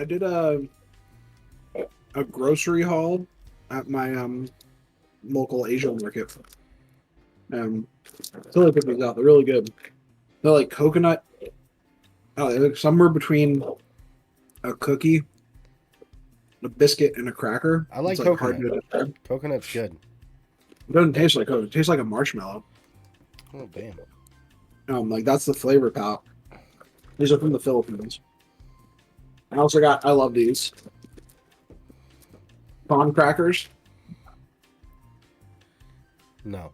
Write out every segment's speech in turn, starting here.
I did a grocery haul at my local Asian market. Totally picked these out. They're really good. They're like coconut. Oh, they're like somewhere between a cookie, a biscuit, and a cracker. I like it's like hard coconut. to describe. Coconut's good. It doesn't taste like coconut. It tastes like a marshmallow. Oh, damn. Like that's the flavor palette. These are from the Philippines. I love these. Prawn crackers. No.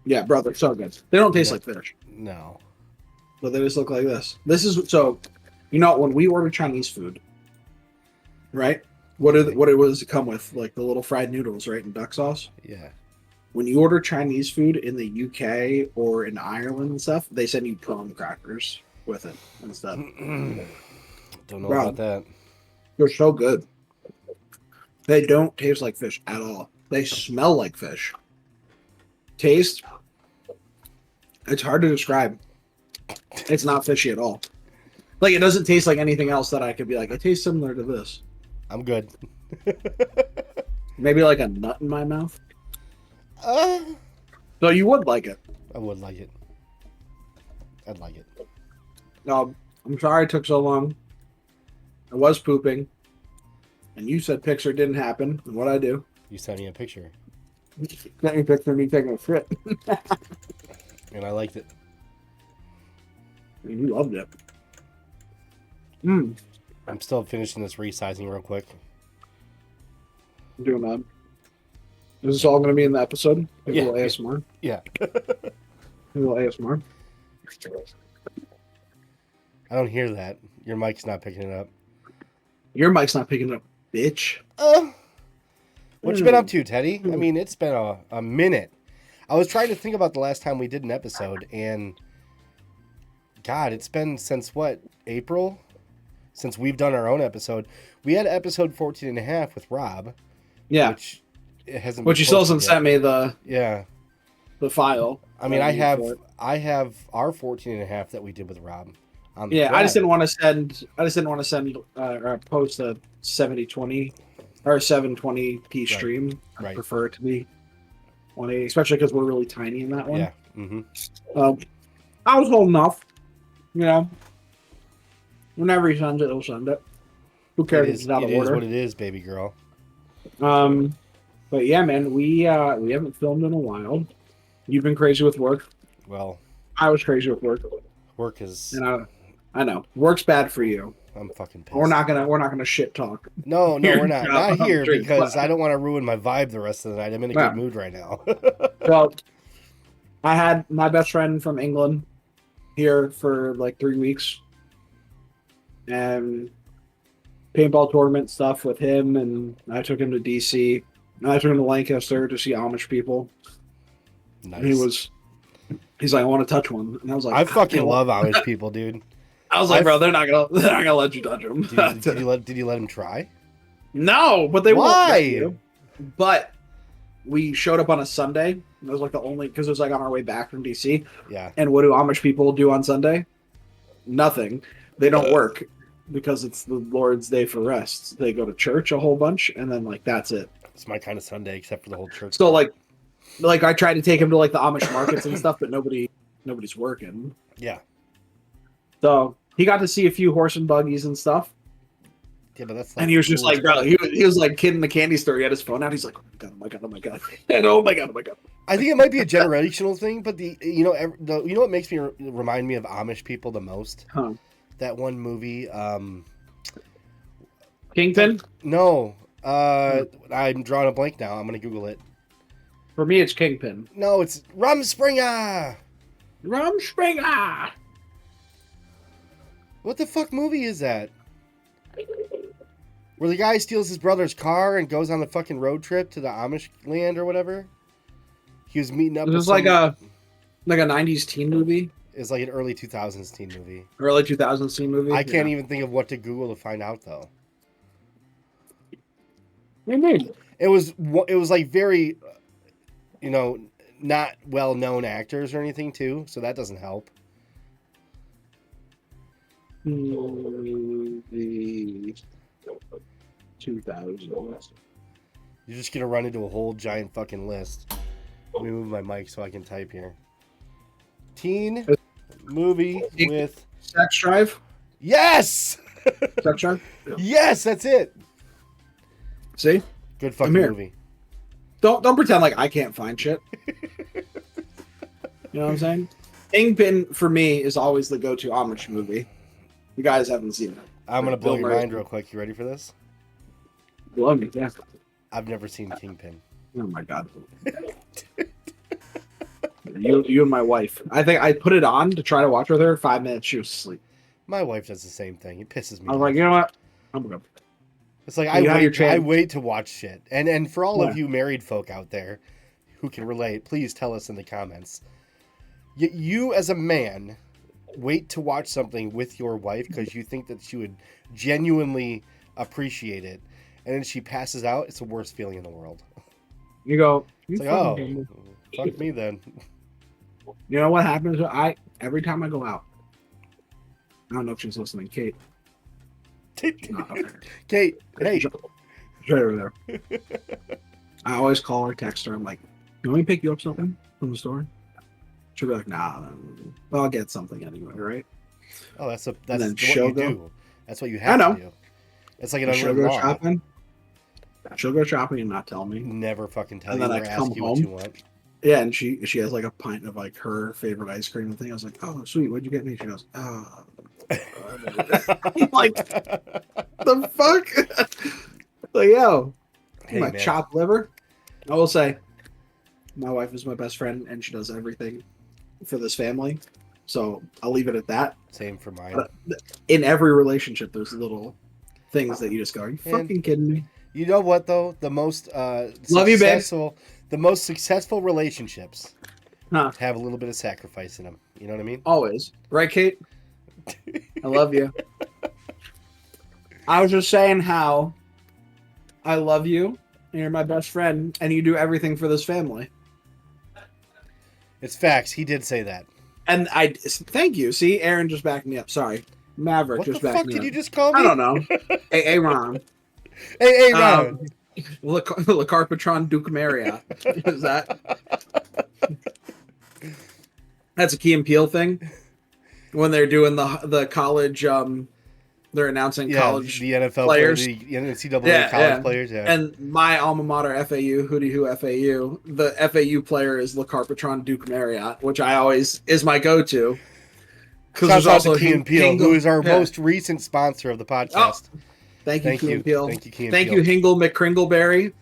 Yeah, bro, they're so good. They don't taste No. like fish, No. but they just look like this. This is so, when we order Chinese food, right? What does it come with? Like the little fried noodles, right, and duck sauce. Yeah. When you order Chinese food in the UK or in Ireland and stuff, they send you prawn crackers with it instead. Don't know Bro, about that. they're so good. They don't taste like fish at all. They smell like fish. Taste, it's hard to describe. It's not fishy at all. Like, it doesn't taste like anything else that I could be like, it tastes similar to this. I'm good. Maybe like a nut in my mouth. Uh, So you would like it. I would like it. I'd like it. No, I'm sorry it took so long. I was pooping. And you said picture didn't happen. And what'd I do? You sent me a picture, Sent me a picture of me taking a shit. and I liked it. And you loved it. I'm I'm still finishing this resizing real quick. doing that. Is this all going to be in the episode? Maybe Yeah. a little ASMR. Yeah. Maybe a little ASMR. I don't hear that. Your mic's not picking it up. Your mic's not picking it up, bitch. What you been up to, Teddy? I mean, it's been a minute. I was trying to think about the last time we did an episode, and God, it's been since what, April? Since we've done our own episode. We had episode 14 and a half with Rob. Yeah. Which it hasn't But been you still posted hasn't yet. sent me the Yeah. file. I mean, I have our 14 and a half that we did with Rob. On the Yeah, I just drive. didn't want to send or post a 7020 or 720p stream. I Right. prefer it to be 180, especially because we're really tiny in that one. Yeah. Mm-hmm. I was holding off. Whenever he sends it, he'll send it. Who cares if it's out of It is order? what it is, baby girl. But yeah, man, we haven't filmed in a while. You've been crazy with work. Well, I was crazy with work, work is. and I know work's bad for you. I'm fucking pissed. We're not gonna shit talk. No, we're not. Not here Drink. because I don't want to ruin my vibe the rest of the night. I'm in a Yeah. good mood right now. So I had my best friend from England here for like 3 weeks, and paintball tournament stuff with him, and I took him to DC. And I took him to Lancaster to see Amish people. Nice. And he's like, I want to touch one, and I was like, I fucking love Amish people, dude. I was like, bro, they're not gonna let you touch them. Did you let him try? No, but they won't Why? let you. But we showed up on a Sunday. It was like the only because it was like on our way back from DC. Yeah. And what do Amish people do on Sunday? Nothing. They don't work because it's the Lord's Day for rest. They go to church a whole bunch, and then like that's it. It's my kind of Sunday, except for the whole church. So like I tried to take him to like the Amish markets and stuff, but nobody's working. Yeah. So he got to see a few horse and buggies and stuff. Yeah, but that's. And he was just like, bro, he was like kid in the candy store. He had his phone out. He's like, oh my god, oh my god, and oh my god. I think it might be a generational thing, but you know what makes me remind me of Amish people the most? Huh. That one movie. Kingpin? No. I'm drawing a blank now. I'm gonna Google it. For me, it's Kingpin. No, it's Rumspringa. Rumspringa! What the fuck movie is that? Where the guy steals his brother's car and goes on the fucking road trip to the Amish land or whatever. He was meeting up. Is this like a 90s teen movie? It's like an early 2000s teen movie. Early 2000s teen movie? I can't even think of what to Google to find out though. What do you mean? It was like very, not well known actors or anything too, so that doesn't help. 2000. You're just gonna run into a whole giant fucking list. Let me move my mic so I can type here. Teen movie with Sex Drive. yes, Sex Drive. yes, that's it. See, Good fucking here. movie. don't pretend like I can't find shit. You know what I'm saying? Kingpin for me is always the go-to homage movie. You guys haven't seen it. I'm gonna blow Bill your Murray. mind real quick. You ready for this? Blow me, yeah. I've never seen Kingpin. Oh my god. You and my wife. I think I put it on to try to watch with her. 5 minutes, she was asleep. My wife does the same thing. It pisses me I was off. like, you know what? I'm gonna. It's like You have your I chance. wait to watch shit. And for all Yeah. of you married folk out there who can relate, please tell us in the comments. You as a man wait to watch something with your wife because you think that she would genuinely appreciate it, and then she passes out. It's the worst feeling in the world. You go. It's You like, oh, fucking- fuck me then. You know what happens? Every time I go out. I don't know if she's listening, Kate. No, okay. Kate, hey, She's right over there. I always call her, text her. I'm like, "You want me to pick you up something from the store?" She'll be like, "Nah, well, I'll get something anyway, right?" oh, that's then what she'll you go- do. That's what you have know. to do. It's like an She'll unwritten go law. shopping. She'll go shopping and not tell me. Never fucking tell And you then or I ask come you what home. you want. Yeah, and she has like a pint of like her favorite ice cream and thing. I was like, "Oh, sweet, what'd you get me?" She goes, "Oh." I'm like, the fuck? Like, yo, Hey, my man. chopped liver. I will say, my wife is my best friend, and she does everything for this family. So I'll leave it at that. Same for mine. But in every relationship, there's little things that you just go, "Are you Man. fucking kidding me?" You know what though? The most Love you, babe. the most successful relationships Huh? have a little bit of sacrifice in them. You know what I mean? Always, right, Kate? I love you. I was just saying how I love you, and you're my best friend, and you do everything for this family. It's facts. He did say that. And I thank you. See, Aaron just backed me up. Sorry, Maverick What the just backed fuck me did up. you just call me? I don't know. Hey, Ron. Hey, Ron. Le Carpatron Duke Marriott. Is that? That's a Key and Peele thing. When they're doing the college, they're announcing college the NFL players. players, the NCAA college players. Yeah. And my alma mater, FAU, Hootie Hoo FAU, the FAU player is Le Carpatron Duke Marriott, which I always is my go-to. Shouts out to Key and Peele, who is our most recent sponsor of the podcast. Thank you, Key and Peele. Thank you, Key and Thank Peele. you, Hingle McCringleberry.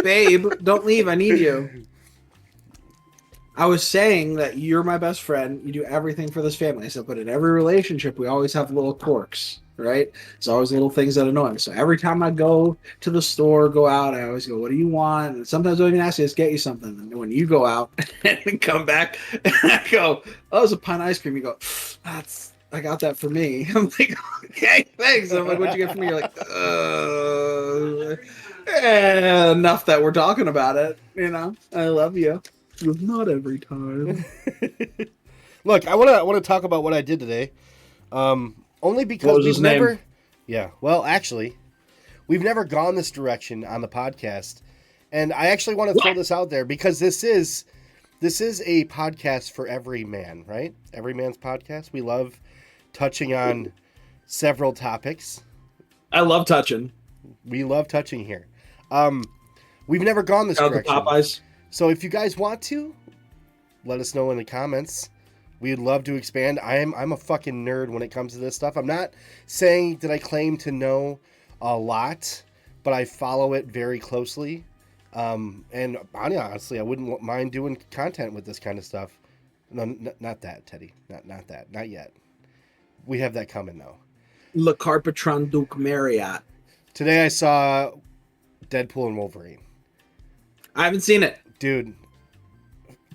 Babe, don't leave. I need you. I was saying that you're my best friend. You do everything for this family. I said, but in every relationship, we always have little quirks, right? There's always little things that annoy me. So every time I go to the store, go out, I always go, "What do you want?" And sometimes I don't even ask you, just get you something. And when you go out and come back, and I go, "Oh, it's a pint of ice cream." You go, I got that for me. I'm like, "Okay, thanks." And I'm like, "What'd you get for me?" You're like, enough that we're talking about it. You know, I love you. Not every time. Look, I want to talk about what I did today, only because What was we've his name? never. Yeah, well, actually, we've never gone this direction on the podcast, and I actually want to throw this out there because this is a podcast for every man, right? Every man's podcast. We love touching on several topics. I love touching. We love touching here. We've never gone this Out the direction. Popeyes. So if you guys want to, let us know in the comments. We'd love to expand. I'm a fucking nerd when it comes to this stuff. I'm not saying that I claim to know a lot, but I follow it very closely. And honestly, I wouldn't mind doing content with this kind of stuff. No, not that, Teddy. Not that. Not yet. We have that coming though. Le Carpatron Duke Marriott. Today I saw Deadpool and Wolverine. I haven't seen it. Dude,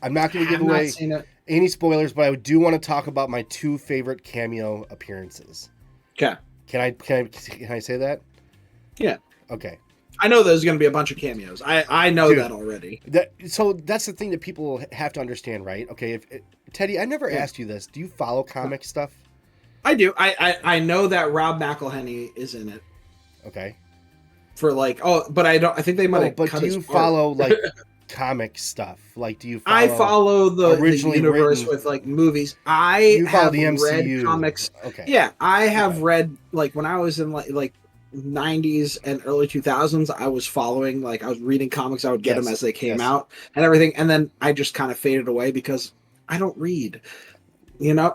I'm not going to I've give not away seen it. any spoilers, but I do want to talk about my two favorite cameo appearances. Okay. Can I say that? Yeah. Okay. I know there's going to be a bunch of cameos. I know Dude. that already. So that's the thing that people have to understand, right? Okay, Teddy, I never asked you this. Do you follow comic stuff? I do. I know that Rob McElhenney is in it. Okay. For like, but I think they might have But cut do his you part. follow like comic stuff? Like, do you I follow follow the originally universe written? with like movies. I You follow have the read MCU. comics. Okay. Yeah, I have Okay. read like when I was in like 90s and early 2000s, I was following like I was reading comics. I would get them Yes. as they came Yes. out and everything, and then I just kind of faded away because I don't read.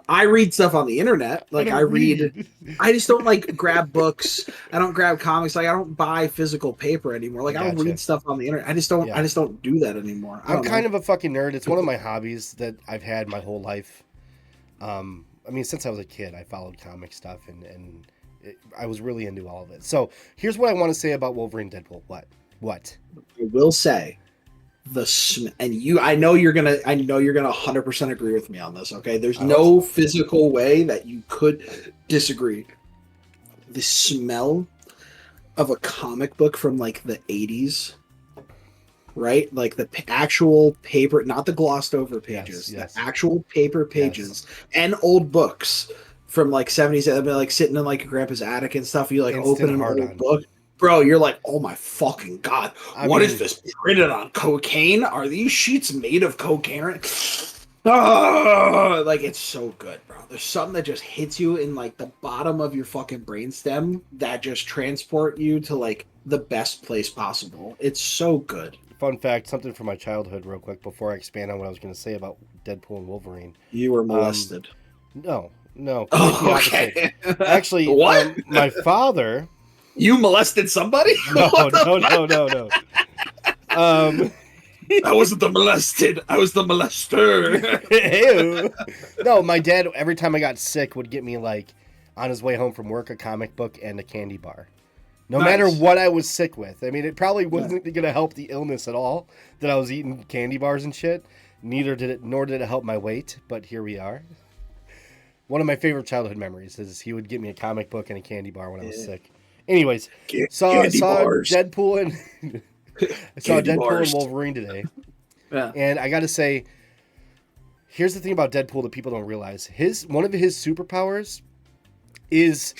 I read stuff on the internet. I Like I don't read, read. I just don't like grab books. I don't grab comics. Like I don't buy physical paper anymore. I Like I'll read gotcha. stuff on the internet. I Yeah. just don't do that anymore. I I'm don't kind know. of a fucking nerd. It's one of my hobbies that I've had my whole life. I mean, since I was a kid, I followed comic stuff I was really into all of it. So here's what I want to say about Wolverine Deadpool. What? I will say and I know you're gonna 100% agree with me on this. Okay, there's I hope no so. physical way that you could disagree. The smell of a comic book from like the 80s, right? Like the actual paper, not the glossed over pages, Yes. the actual paper Yes. pages and old books from like 70s that have been like sitting in like your grandpa's attic and stuff. You like open Instant an hard old on. book, bro. You're like, oh my fucking god, I what is mean, this printed on cocaine? Are these sheets made of cocaine? Oh, like it's so good, bro. There's something that just hits you in like the bottom of your fucking brainstem that just transport you to like the best place possible. It's so good. fun fact, something from my childhood, real quick, before I expand on what I was going to say about Deadpool and Wolverine. You were Um, molested. no, quite the Oh, opposite. okay. Actually, What? my father. You molested somebody? No, What the no, fuck? no, no, no. Um, I wasn't the molested. I was the molester. Ew. No, my dad, every time I got sick, would get me, like, on his way home from work, a comic book and a candy bar. No matter Nice. what I was sick with. I mean, it probably Yeah. wasn't going to help the illness at all that I was eating candy bars and shit. Nor did it help my weight, but here we are. One of my favorite childhood memories is he would get me a comic book and a candy bar when I was sick. Anyways, saw Candy bars. Deadpool and I saw Candy Deadpool bars. and Wolverine today. Yeah. And I got to say, here's the thing about Deadpool that people don't realize. One of his superpowers is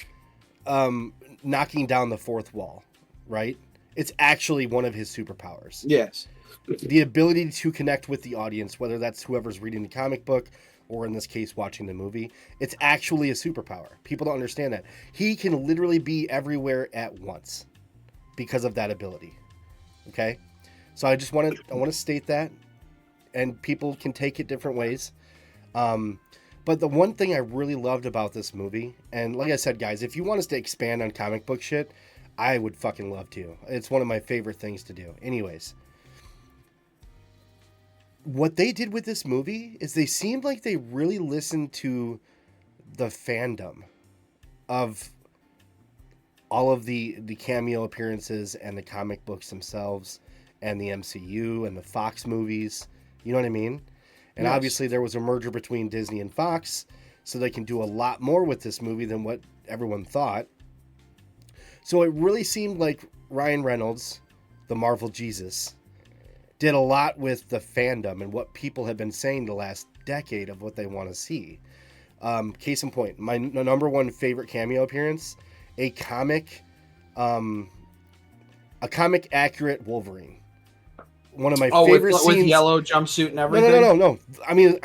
knocking down the fourth wall, right? It's actually one of his superpowers. Yes. The ability to connect with the audience, whether that's whoever's reading the comic book or in this case watching the movie, it's actually a superpower. People don't understand that. He can literally be everywhere at once because of that ability. Okay? So I want to state that, and people can take it different ways. But the one thing I really loved about this movie, and like I said, guys, if you want us to expand on comic book shit, I would fucking love to. It's one of my favorite things to do. Anyways, what they did with this movie is they seemed like they really listened to the fandom of all of the cameo appearances and the comic books themselves and the MCU and the Fox movies. You know what I mean? And Yes. obviously there was a merger between Disney and Fox, so they can do a lot more with this movie than what everyone thought. So it really seemed like Ryan Reynolds, the Marvel Jesus, did a lot with the fandom and what people have been saying the last decade of what they want to see. Case in point, my number one favorite cameo appearance, a comic accurate Wolverine. One of my favorite with scenes. yellow jumpsuit and No, everything. no. I mean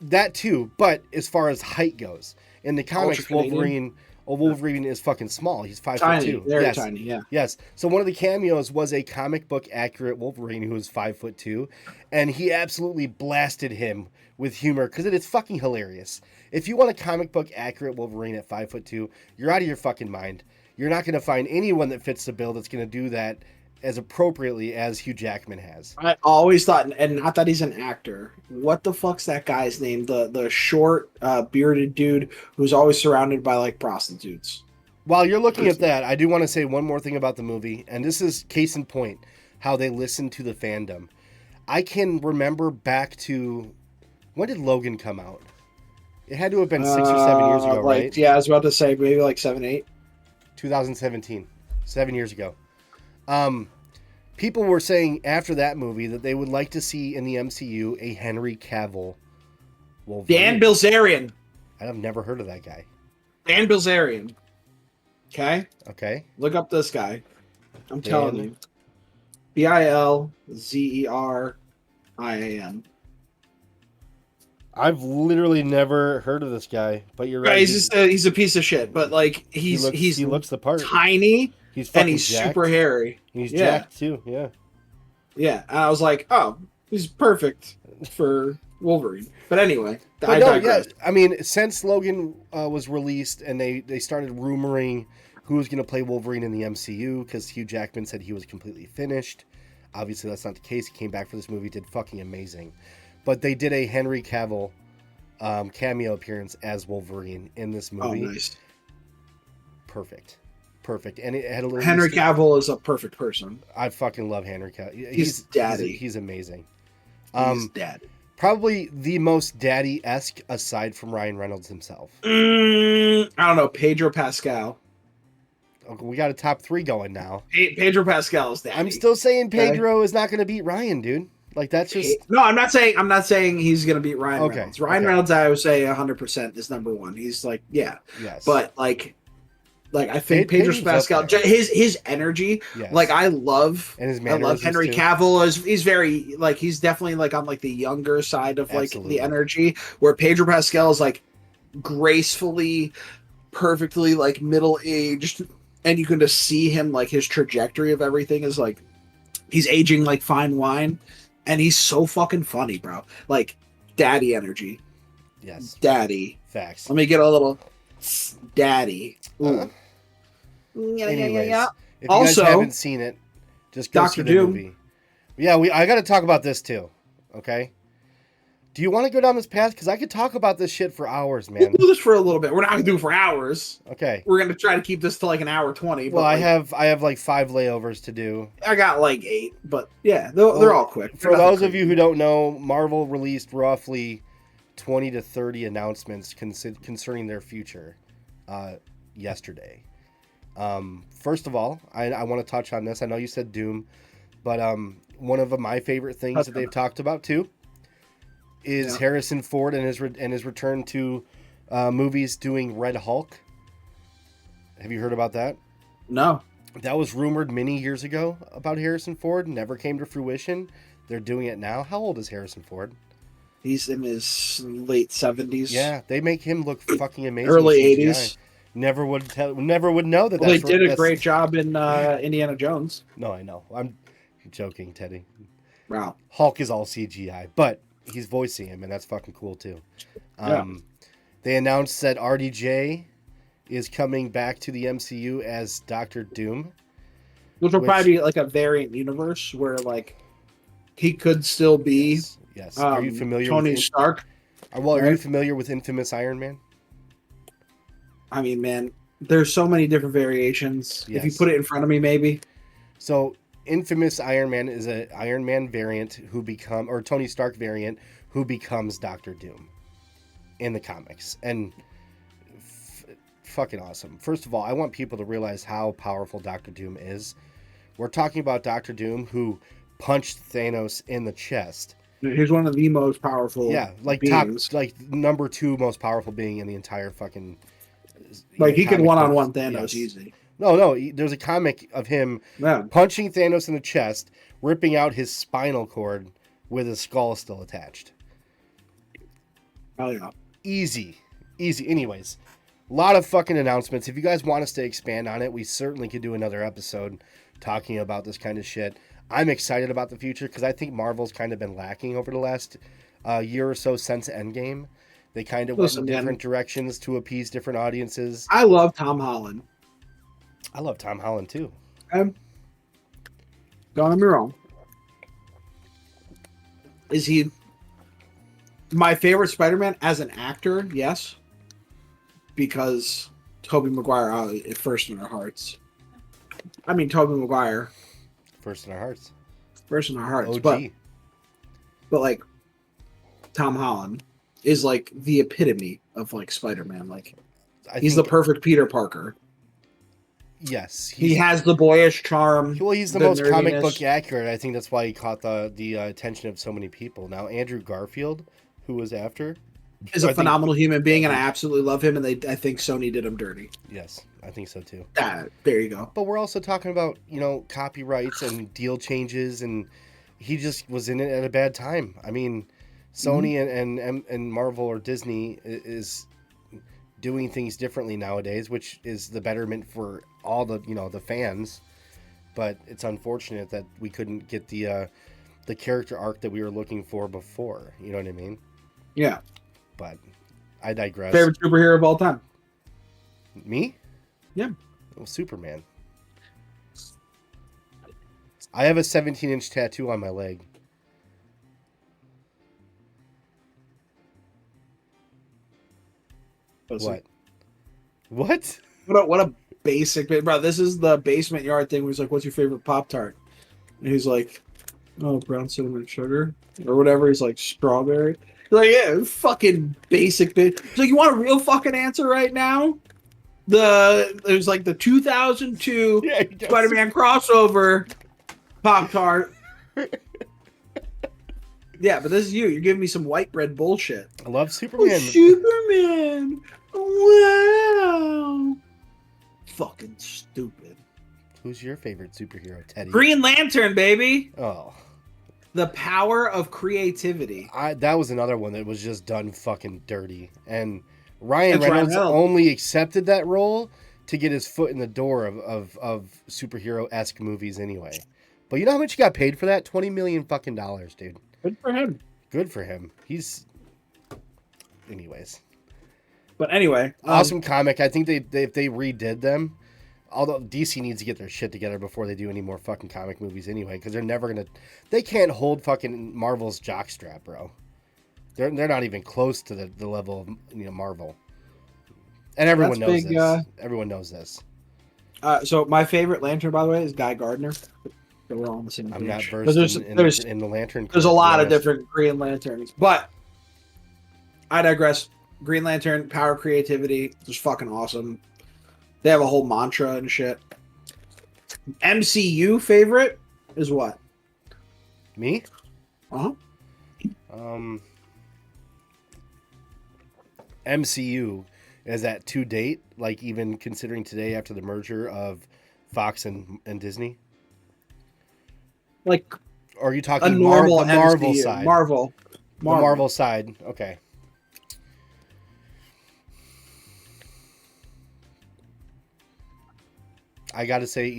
that too. But as far as height goes, in the comics, Ultra Canadian? Wolverine is fucking small. He's 5'2". Tiny, very Yes. tiny. Yeah. Yes. So one of the cameos was a comic book accurate Wolverine who was 5'2", and he absolutely blasted him with humor because it is fucking hilarious. If you want a comic book accurate Wolverine at 5'2", you're out of your fucking mind. You're not going to find anyone that fits the bill that's going to do that as appropriately as Hugh Jackman has. I always thought, and not that he's an actor. What the fuck's that guy's name? The short, bearded dude who's always surrounded by like prostitutes. While you're looking at that, I do want to say one more thing about the movie, and this is case in point, how they listen to the fandom. I can remember back to, when did Logan come out? It had to have been 6 or 7 years ago, right? Yeah, I was about to say maybe like 7, 8. 2017, 7 years ago. People were saying after that movie that they would like to see in the MCU a Henry Cavill Wolverine. Dan Bilzerian. I've never heard of that guy. Dan Bilzerian. Okay, Okay. look up this guy. I'm Dan. telling you, Bilzerian. I've literally never heard of this guy, but you're right. He's a piece of shit, but like He looks the part. tiny He's and fucking he's jacked. super hairy. He's Yeah. jacked too. Yeah. Yeah, and I was like, oh, he's perfect for Wolverine. But anyway, But no, yeah. I mean, since Logan was released and they started rumoring who was going to play Wolverine in the MCU because Hugh Jackman said he was completely finished. Obviously, that's not the case. He came back for this movie, did fucking amazing. But they did a Henry Cavill cameo appearance as Wolverine in this movie. Oh, nice. Perfect. And it had a little Henry Cavill is a perfect person. I fucking love Henry Cavill. He's daddy. He's amazing. He's daddy. Probably the most daddy-esque aside from Ryan Reynolds himself. I don't know. Pedro Pascal. Okay, we got a top 3 going now. Pedro Pascal is daddy. I'm still saying Pedro is not going to beat Ryan, dude. Like that's just no. I'm not saying he's gonna beat Ryan Reynolds. Ryan Reynolds, I would say 100% is number 1. He's like, yeah, yes. But like I think Pedro Pascal, his energy, yes. like I love Henry Cavill. He's very like he's definitely like on like the younger side of like the energy, where Pedro Pascal is like gracefully, perfectly like middle aged, and you can just see him like his trajectory of everything is like he's aging like fine wine. And he's so fucking funny, bro. Like, daddy energy. Yes. Daddy. Facts. Let me get a little daddy. Anyways, if you guys haven't seen it, just go see the movie. Yeah, I got to talk about this too. Okay. Do you want to go down this path? Because I could talk about this shit for hours, man. We'll do this for a little bit. We're not gonna do it for hours. Okay. We're gonna try to keep this to like an hour 20. Well, I have like 5 layovers to do. I got like 8, but yeah, they're all quick. For those of you who don't know, Marvel released roughly 20 to 30 announcements concerning their future yesterday. First of all, I want to touch on this. I know you said Doom, but one of my favorite things that they've talked about too is Harrison Ford and his return to movies doing Red Hulk. Have you heard about that? No. That was rumored many years ago about Harrison Ford. Never came to fruition. They're doing it now. How old is Harrison Ford? He's in his late 70s. Yeah, they make him look fucking amazing. Early 80s. Never would know that. Well, they did a great job in Indiana Jones. No, I know. I'm joking, Teddy. Wow. Hulk is all CGI, but he's voicing him, and that's fucking cool too. They announced that RDJ is coming back to the MCU as Doctor Doom, which will probably be like a variant universe where like he could still be. Yes. Are you familiar Tony with Stark? Well, are you familiar with Infamous Iron Man? I mean, man, there's so many different variations. Yes. If you put it in front of me, maybe. So, Infamous Iron Man is an Iron Man variant or Tony Stark variant who becomes Doctor Doom in the comics. And fucking awesome. First of all, I want people to realize how powerful Doctor Doom is. We're talking about Doctor Doom who punched Thanos in the chest. He's one of the most powerful beings. Number 2 most powerful being in the entire fucking... Like, he could one-on-one Thanos easy. No, there's a comic of him punching Thanos in the chest, ripping out his spinal cord with his skull still attached. Oh, yeah. Easy. Anyways, a lot of fucking announcements. If you guys want us to expand on it, we certainly could do another episode talking about this kind of shit. I'm excited about the future because I think Marvel's kind of been lacking over the last year or so since Endgame. They kind of went in different directions to appease different audiences. I love Tom Holland. I love Tom Holland too. Don't get me wrong. Is he my favorite Spider-Man as an actor? Yes. Because Tobey Maguire first in our hearts. I mean, Tobey Maguire. First in our hearts. First in our hearts. OG. But like, Tom Holland is like the epitome of like Spider-Man. Like, he's the perfect Peter Parker. Yes. He has the boyish charm. Well, he's the most nerdiness. Comic book accurate. I think that's why he caught the attention of so many people. Now, Andrew Garfield, who was after, is I a think- phenomenal human being, and I absolutely love him. And I think Sony did him dirty. Yes, I think so too. There you go. But we're also talking about, copyrights and deal changes, and he just was in it at a bad time. I mean, Sony and Marvel or Disney is doing things differently nowadays, which is the betterment for all the the fans. But it's unfortunate that we couldn't get the character arc that we were looking for before. You know what I mean? Yeah. But I digress. Favorite superhero of all time? Me? Yeah. Well, Superman. I have a 17-inch tattoo on my leg. What? What? What a basic bro. This is the basement yard thing where he's like, what's your favorite Pop-Tart? And he's like, oh, brown cinnamon sugar or whatever. He's like, strawberry. He's like, yeah, fucking basic bit. So you want a real fucking answer right now? There's like the 2002 Spider-Man crossover Pop-Tart. Yeah, but this is you. You're giving me some white bread bullshit. I love Superman. Oh, Superman. Wow. Fucking stupid. Who's your favorite superhero, Teddy? Green Lantern, baby. Oh. The power of creativity. That was another one that was just done fucking dirty. And Ryan Reynolds only accepted that role to get his foot in the door of superhero-esque movies anyway. But you know how much he got paid for that? $20 million fucking dollars, dude. Good for him. Good for him. Anyways. But anyway. Awesome comic. I think if they redid them, although DC needs to get their shit together before they do any more fucking comic movies anyway, because they're never going to... They can't hold fucking Marvel's jockstrap, bro. They're not even close to the level of Marvel. And everyone knows this. Everyone knows this. So my favorite Lantern, by the way, is Guy Gardner. So we're all on the same page. I'm not versed in the Lantern. There's a lot of different Green Lanterns. But I digress. Green Lantern, power creativity, is fucking awesome. They have a whole mantra and shit. MCU favorite is what? Me? Uh-huh. MCU, is that to date? Like even considering today after the merger of Fox and Disney? Like, or are you talking a normal the Marvel MCU. side? Marvel. The Marvel side. Okay. I got to say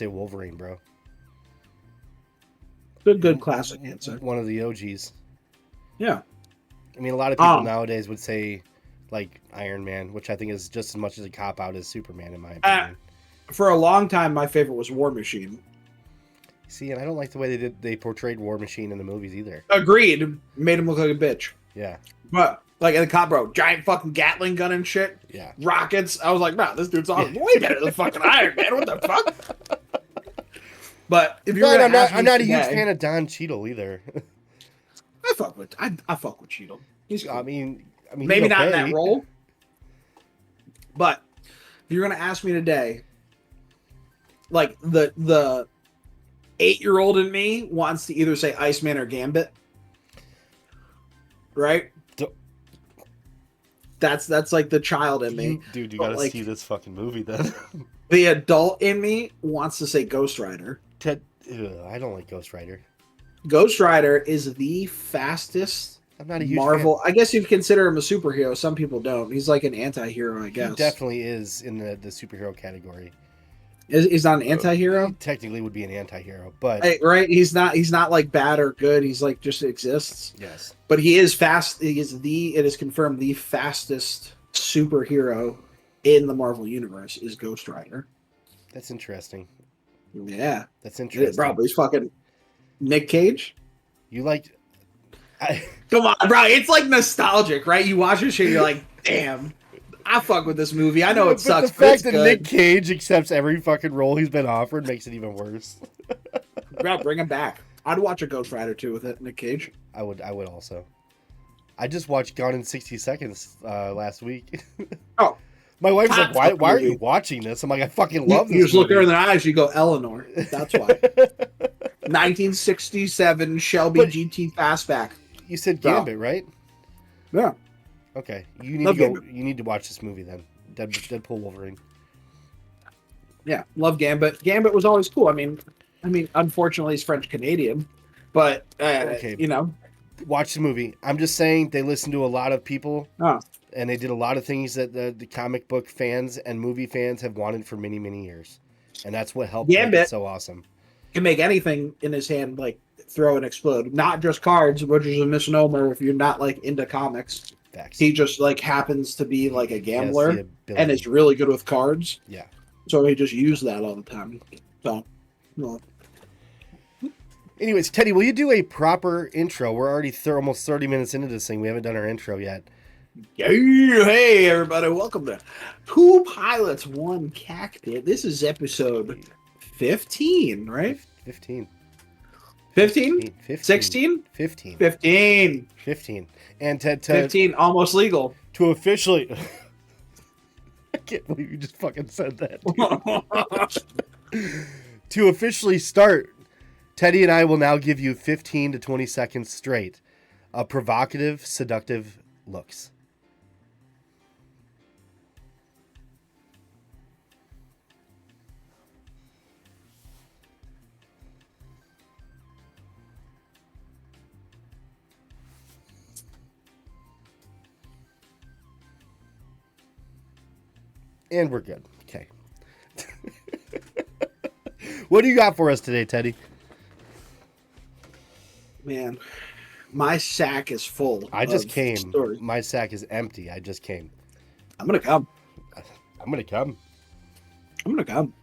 Wolverine, bro. Good classic answer. One of the OGs. Yeah. I mean, a lot of people nowadays would say like Iron Man, which I think is just as much as a cop-out as Superman, in my opinion. For a long time, my favorite was War Machine. See, and I don't like the way they portrayed War Machine in the movies either. Agreed. Made him look like a bitch. Yeah. But, like, in the cop, bro, giant fucking Gatling gun and shit. Yeah. Rockets. I was like, wow, this dude's awesome. Way better than fucking Iron Man. What the fuck? But if you're I'm not a huge fan of Don Cheadle either. I fuck with Cheadle. He's cool. I mean, maybe not in that role. But if you're gonna ask me today, like the 8-year-old in me wants to either say Iceman or Gambit, right? That's like the child in me. Dude, you gotta see this fucking movie then. The adult in me wants to say Ghost Rider. I don't like Ghost Rider. Ghost Rider is the fastest I'm not a huge Marvel. fan. I guess you'd consider him a superhero. Some people don't. He's like an anti-hero, I guess. He definitely is in the superhero category. He's not an anti-hero? He technically would be an anti-hero, but right? He's not like bad or good. He's like just exists. Yes. But he is fast. It is confirmed the fastest superhero in the Marvel universe is Ghost Rider. That's interesting. Yeah. That's interesting. Probably he's fucking Nick Cage. You liked Come on, bro. It's like nostalgic, right? You watch this shit, you're like, damn, I fuck with this movie. I know it sucks. The fact that Nick Cage accepts every fucking role he's been offered makes it even worse. Bro, bring him back. I'd watch a Ghost Rider 2 with it, Nick Cage. I would also. I just watched Gone in 60 Seconds last week. Oh. My wife's like, why are you watching this? I'm like, I fucking love this You just look movie. her in the eyes, you go, Eleanor. That's why. 1967 Shelby But- GT Fastback. You said Bro. Gambit, right? Yeah. Okay, you need Love to go. Gambit. You need to watch this movie then. Deadpool Wolverine. Yeah, love Gambit. Gambit was always cool. I mean, unfortunately, he's French Canadian, but Okay. you know, Watch the movie. I'm just saying they listened to a lot of people, oh, and they did a lot of things that the comic book fans and movie fans have wanted for many, many years, and that's what helped make it Gambit so awesome. can make anything in his hand like throw and explode. Not just cards, which is a misnomer if you're not like into comics. Facts. He just like happens to be like a He has the gambler ability. and is really good with cards. Yeah. So he just used that all the time. So, well, Anyways, Teddy, will you do a proper intro? We're already almost 30 minutes into this thing. We haven't done our intro yet. hey everybody, welcome to Two Pilots, One Cactus. This is episode 15, right? 15. 15? 15. 16? 15. 15. 15. And to 15, almost legal. to officially... I can't believe you just fucking said that. To officially start, Teddy and I will now give you 15 to 20 seconds straight of provocative, seductive looks. And we're good. Okay. What do you got for us today, Teddy? Man, my sack is full. I just of came. stories. My sack is empty. I just came. I'm gonna come. I'm gonna come. I'm gonna come.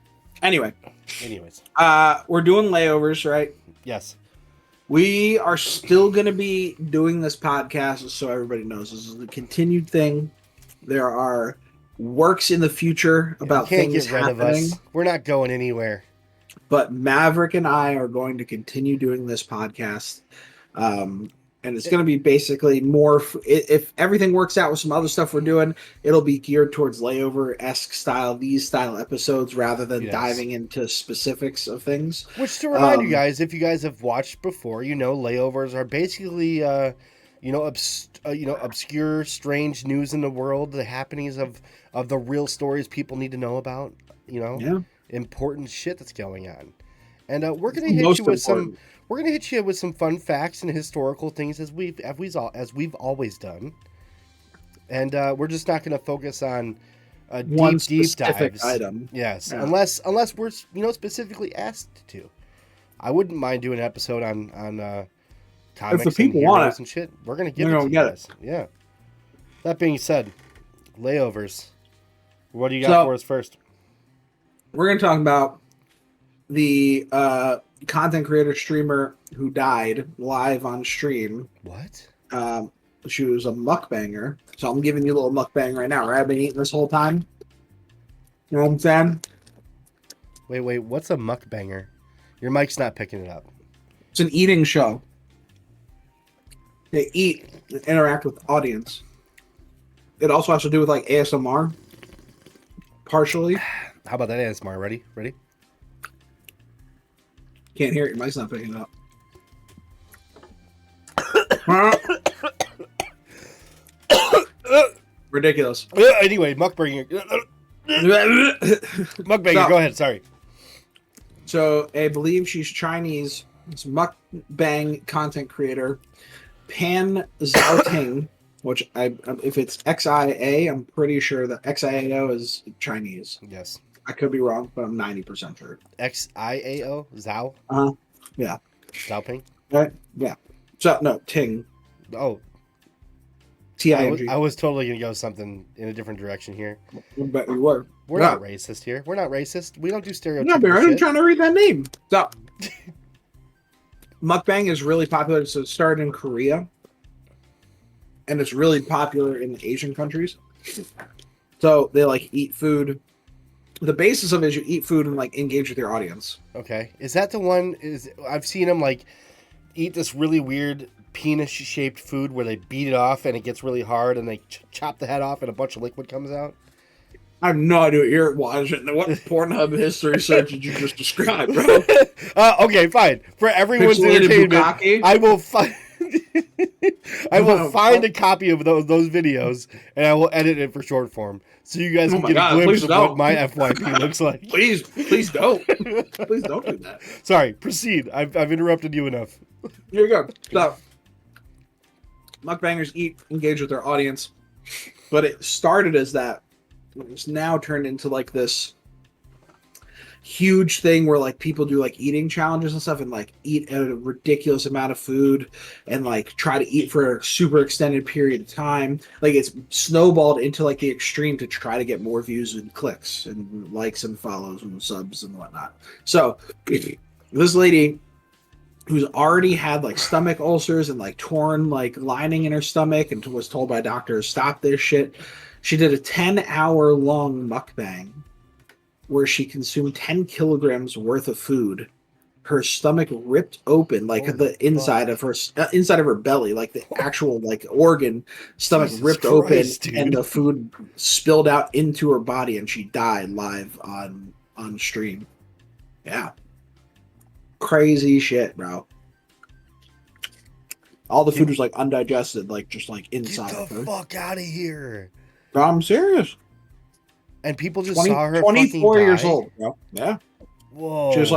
Anyway, Anyways, we're doing layovers, right? yes. We are still gonna be doing this podcast, so everybody knows this is a continued thing. There are works in the future about You can't things get rid happening, of us. We're not going anywhere. but Maverick and I are going to continue doing this podcast. And it's going to be basically more. If everything works out with some other stuff we're doing, it'll be geared towards layover-esque style, these style episodes, rather than Yes. diving into specifics of things. Which, to remind you guys, if you guys have watched before, you know layovers are basically, obscure, strange news in the world, the happenings of the real stories people need to know about. You know, Yeah, important shit that's going on, and we're gonna hit most you with some. important. We're gonna hit you with some fun facts and historical things as we've always done, and we're just not gonna focus on One deep specific dives. item. Yes, Yeah. unless we're specifically asked to. I wouldn't mind doing an episode on comics and people want heroes it, and shit. We're gonna give they're it gonna to you get guys. Yeah. That being said, layovers. What do you got So- for us first? We're going to talk about the content creator streamer who died live on stream. What? She was a mukbanger. So I'm giving you a little mukbang right now, right? I've been eating this whole time. You know what I'm saying? Wait. What's a mukbanger? Your mic's not picking it up. It's an eating show. They eat and interact with the audience. It also has to do with like ASMR, partially. How about that ASMR? Ready? Can't hear it. Your mic's not picking it up. Ridiculous. Anyway, mukbanger. Mukbanger. So- Go ahead. Sorry. So I believe she's Chinese. It's mukbang content creator Pan Zhaoting, which if it's XIA, I'm pretty sure that XIAO is Chinese. Yes. I could be wrong, but I'm 90% sure. XIAO Zhao. Yeah. Xiaoping. Right? Yeah. So no, Ting. Oh, Ting. I was totally gonna go something in a different direction here. But we were. We're Yeah. not racist here. We're not racist. We don't do stereotypical No, but I'm shit. trying to read that name. So mukbang is really popular. So it started in Korea, and it's really popular in the Asian countries. So they like eat food. The basis of it is you eat food and like engage with your audience. Okay. Is that the one? I've seen them like eat this really weird penis-shaped food where they beat it off and it gets really hard and they chop the head off and a bunch of liquid comes out. I have no idea what you're watching. What Pornhub history search did you just describe, bro? Okay, fine. For everyone's Pixelated entertainment, bukkake? I will find. I will Oh, find a copy of those videos and I will edit it for short form, so you guys oh can my get a God, glimpse please of don't. what my FYP looks like. Please don't. Please don't do that. Sorry, proceed. I've interrupted you enough. Here you go. So, mukbangers eat, engage with their audience, but it started as that. It's now turned into like this huge thing where like people do like eating challenges and stuff and like eat a ridiculous amount of food and like try to eat for a super extended period of time. Like it's snowballed into like the extreme to try to get more views and clicks and likes and follows and subs and whatnot. So this lady who's already had like stomach ulcers and like torn like lining in her stomach and was told by doctors stop this shit. She did a 10-hour long mukbang where she consumed 10 kilograms worth of food. Her stomach ripped open, like the inside of her belly, like the actual like organ stomach Jesus ripped Christ, open, dude. and the food spilled out into her body, and she died live on stream. Yeah, crazy shit, bro. All the food was like undigested, like just like inside Get of the her. fuck out of here! Bro, I'm serious. And people just saw her 24 fucking years die? old, bro. Yeah. Whoa! She was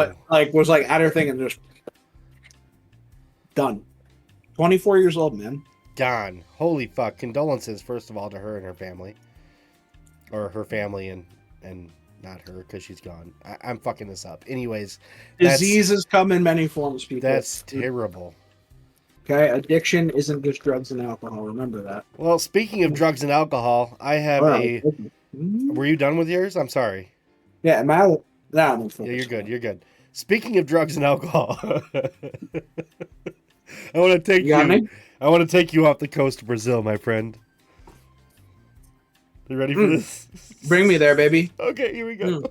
was like at her thing and just done. 24 years old, man. gone. Holy fuck! Condolences, first of all, to her and her family, or her family and not her because she's gone. I'm fucking this up. Anyways, Diseases come in many forms, people. That's terrible. Okay, addiction isn't just drugs and alcohol. Remember that. Well, speaking of drugs and alcohol, I have a. Were you done with yours? I'm sorry. Yeah, am I? No, Yeah, you're good. You're good. Speaking of drugs and alcohol, I want to take you. I want to take you off the coast of Brazil, my friend. You ready for this? Bring me there, baby. Okay, here we go.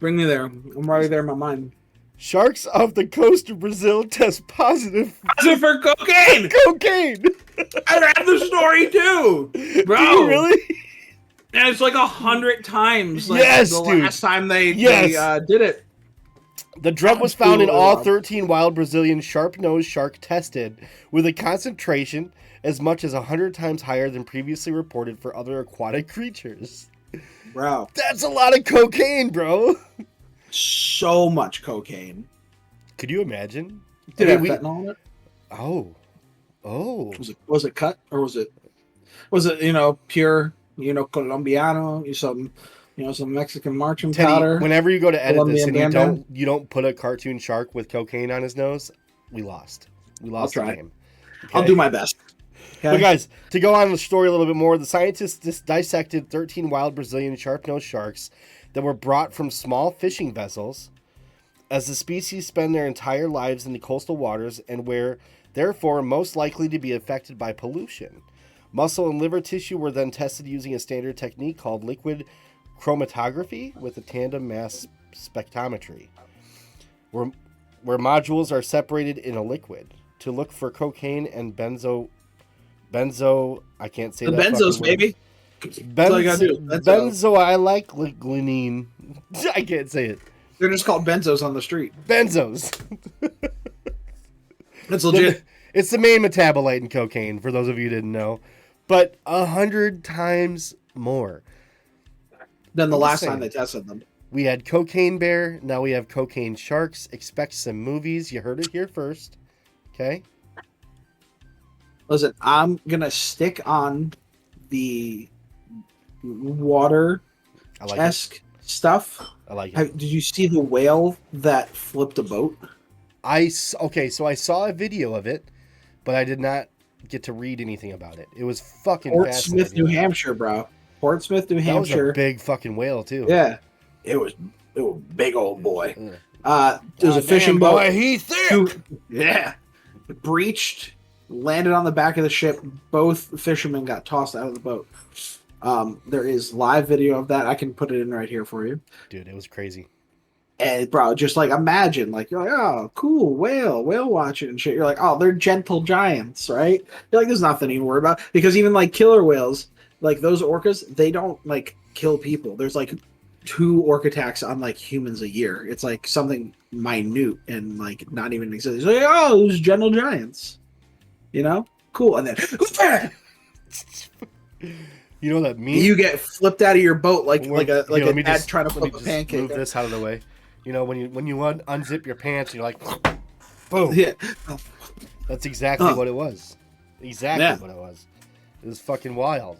Bring me there. I'm already there in my mind. Sharks off the coast of Brazil test positive for cocaine. Cocaine. I read the story too, bro. Do you really? And it's like 100 times. Like Yes, the dude. last time they did it. The drug was found in all 13 wild Brazilian sharp-nosed shark tested, with a concentration as much as 100 times higher than previously reported for other aquatic creatures. Bro. That's a lot of cocaine, bro. So much cocaine. Could you imagine? Did it have fentanyl in it? Oh. Was it cut or was it pure, Colombiano, some Mexican marching Teddy, powder? whenever you go to edit Colombian this and Bam you don't put a cartoon shark with cocaine on his nose, we lost. We lost the game. Okay? I'll do my best. Okay? But guys, to go on the story a little bit more, the scientists dissected 13 wild Brazilian sharp-nosed sharks that were brought from small fishing vessels, as the species spend their entire lives in the coastal waters and were therefore most likely to be affected by pollution. Muscle and liver tissue were then tested using a standard technique called liquid chromatography with a tandem mass spectrometry, where modules are separated in a liquid to look for cocaine and benzo. I can't say the that. Benzos, baby. That's all you gotta do. Benzoylecglenine. I can't say it. They're just called benzos on the street. Benzos. That's legit. It's the main metabolite in cocaine, for those of you who didn't know. But 100 times more than the last time they tested them. We had cocaine bear. Now we have cocaine sharks. Expect some movies. You heard it here first. Okay? Listen, I'm going to stick on the water-esque stuff. I like it. Did you see the whale that flipped a boat? So I saw a video of it, but I did not get to read anything about it. It was fucking fascinating. Portsmouth, New Hampshire, bro. Portsmouth, New Hampshire. That was a big fucking whale, too. Yeah. It was a big old boy. It was a fishing boat. Boy, he's thick. Breached, landed on the back of the ship. Both fishermen got tossed out of the boat. There is live video of that. I can put it in right here for you. Dude, it was crazy. And bro, just like imagine, like you're like, oh, cool, whale watching and shit. You're like, oh, they're gentle giants, right? You're like, there's nothing to worry about because even like killer whales, like those orcas, they don't like kill people. There's like 2 orc attacks on like humans a year. It's like something minute and like not even exist. It's like, oh, those gentle giants, you know, cool. And then you know that meme? you get flipped out of your boat like Here, a let me dad just- trying to let me flip a just pancake. Move this out of the way. You know when you unzip your pants, you're like, boom. Yeah, That's exactly what it was. Exactly Yeah. what it was. It was fucking wild.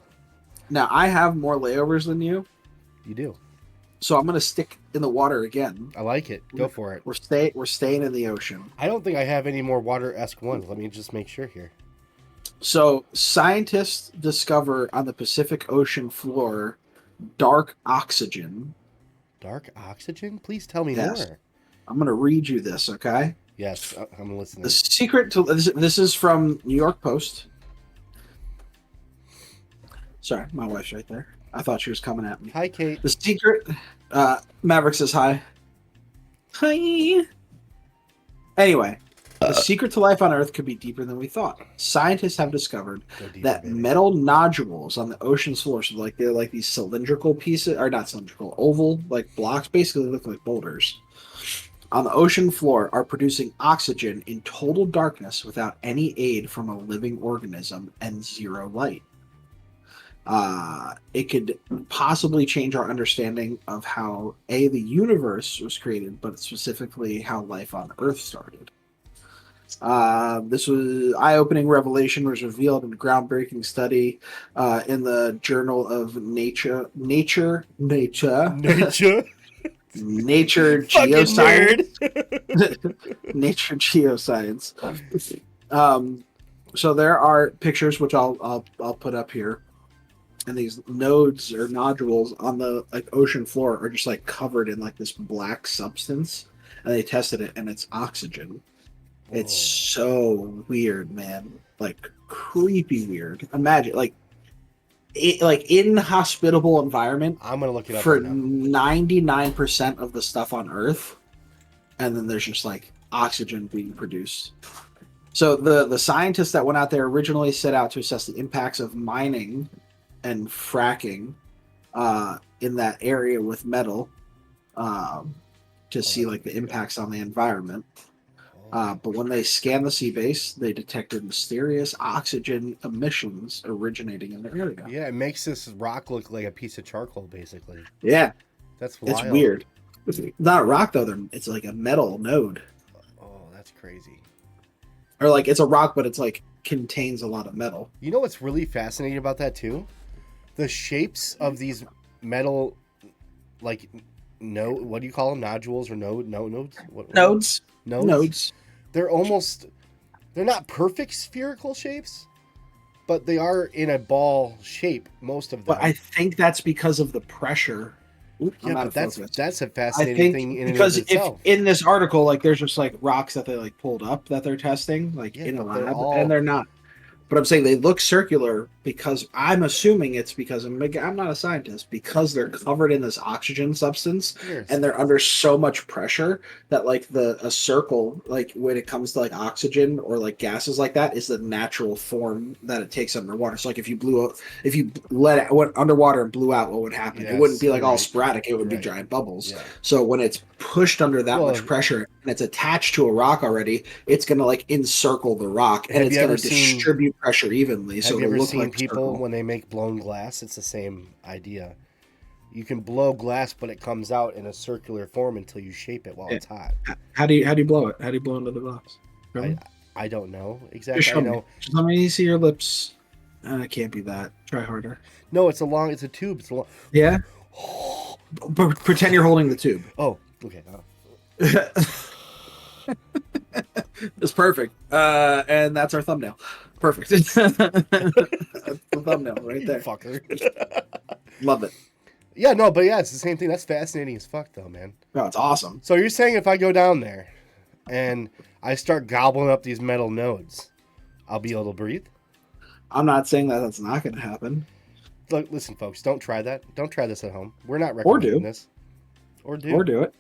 now I have more layovers than you, You do. so I'm gonna stick in the water again. I like it. Go for it. We're staying in the ocean. I don't think I have any more water-esque ones. Let me just make sure here. So scientists discover on the Pacific Ocean floor dark oxygen. Dark oxygen? Please tell me Yes. more. I'm gonna read you this, okay? Yes, I'm listening. The secret to this is from New York Post. Sorry, my wife's right there. I thought she was coming at me. Hi, Kate. The secret. Maverick says hi. Hi. Anyway, the secret to life on Earth could be deeper than we thought. Scientists have discovered Go deeper, that baby. metal nodules on the ocean's floor, so like they're like these cylindrical pieces, or not cylindrical, oval like blocks, basically look like boulders. On the ocean floor are producing oxygen in total darkness without any aid from a living organism and zero light. It could possibly change our understanding of how the universe was created, but specifically how life on Earth started. This was eye-opening revelation was revealed in a groundbreaking study in the Journal of Nature Nature. Nature Fucking Geoscience. nerd. Nature Geoscience. So there are pictures which I'll put up here, and these nodes or nodules on the like ocean floor are just like covered in like this black substance, and they tested it, and it's oxygen. It's so weird, man. Like creepy weird. Imagine like inhospitable environment I'm gonna look it up for right now. 99% of the stuff on Earth, and then there's just like oxygen being produced. So the scientists that went out there originally set out to assess the impacts of mining and fracking in that area with metal to see like the impacts on the environment. But when they scanned the sea base, they detected mysterious oxygen emissions originating in the area. Yeah, it makes this rock look like a piece of charcoal, basically. Yeah, That's wild. it's weird. It's not a rock though; it's like a metal node, Oh, that's crazy. or like it's a rock, but it's like contains a lot of metal. You know what's really fascinating about that too? The shapes of these metal, like, what do you call them? Nodules or nodes? Nodes. Nodes. They're not perfect spherical shapes, but they are in a ball shape, most of them. But I think that's because of the pressure. Oop, I'm yeah, out but of focus. that's a I fascinating think thing in because and of itself. if in this article, like there's just like rocks that they like pulled up that they're testing, like Yeah, in a but they're lab, all- and they're not. But I'm saying they look circular because I'm assuming it's because I'm not a scientist, because they're covered in this oxygen substance Yes. and they're under so much pressure that like a circle, like when it comes to like oxygen or like gases like that, is the natural form that it takes underwater. So like if you went underwater and blew out, what would happen? Yes, It wouldn't be like all right. sporadic, it would be Right. giant bubbles. Yeah. So when it's pushed under that Well, much pressure and it's attached to a rock already, it's gonna like encircle the rock and Have it's you gonna ever seen- distribute pressure evenly. Have So you it'll ever look seen like people circle. when they make blown glass? It's the same idea. You can blow glass, but it comes out in a circular form until you shape it while Yeah. it's hot. How do you blow it? How do you blow into the glass? Really? I don't know Just exactly. show I me. know. Just let me see your lips. It can't be that. Try harder. No, it's a tube. It's a long. Yeah. Pretend you're holding the tube. Oh, okay. It's perfect. And that's our thumbnail. Perfect. That's the thumbnail right You there. fucker. Love it. Yeah, no, but yeah, it's the same thing. That's fascinating as fuck, though, man. No, it's awesome. So you're saying if I go down there and I start gobbling up these metal nodes, I'll be able to breathe? I'm not saying that that's not going to happen. Look, listen, folks, don't try that. Don't try this at home. We're not Or recommending do. this. Or do. Or do it.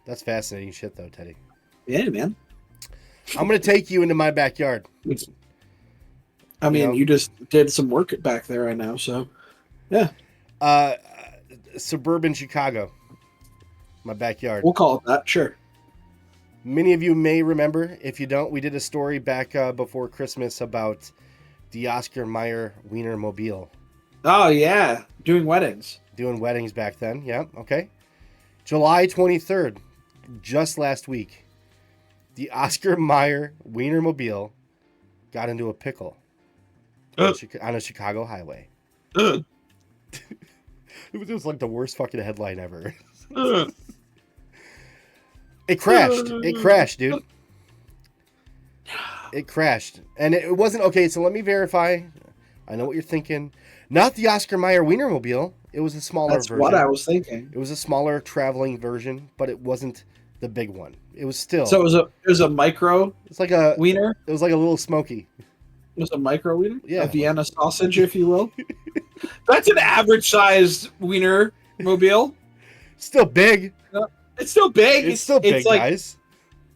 That's fascinating shit, though, Teddy. Yeah, man. I'm going to take you into my backyard. I mean, know? you just did some work back there, I know. So, yeah, Uh, suburban Chicago, my backyard. we'll call it that. Sure. Many of you may remember. If you don't, we did a story back before Christmas about the Oscar Mayer Wienermobile. Oh yeah, doing weddings. Doing weddings back then. Yeah, okay. July 23rd, just last week, the Oscar Mayer Wienermobile got into a pickle on a Chicago highway. Uh, It was like the worst fucking headline ever. uh, It crashed. It crashed, dude. It crashed. And it wasn't okay, so let me verify. I know what you're thinking. Not the Oscar Mayer Wienermobile. It was a smaller That's version. what I was thinking. It was a smaller traveling version, but it wasn't the big one. It was still. So it was a micro It's like a wiener. It was like a little smoky. It was a micro wiener. Yeah. A Vienna sausage, if you will. That's an average sized wiener mobile. Still big. It's still big. It's still big, like, guys.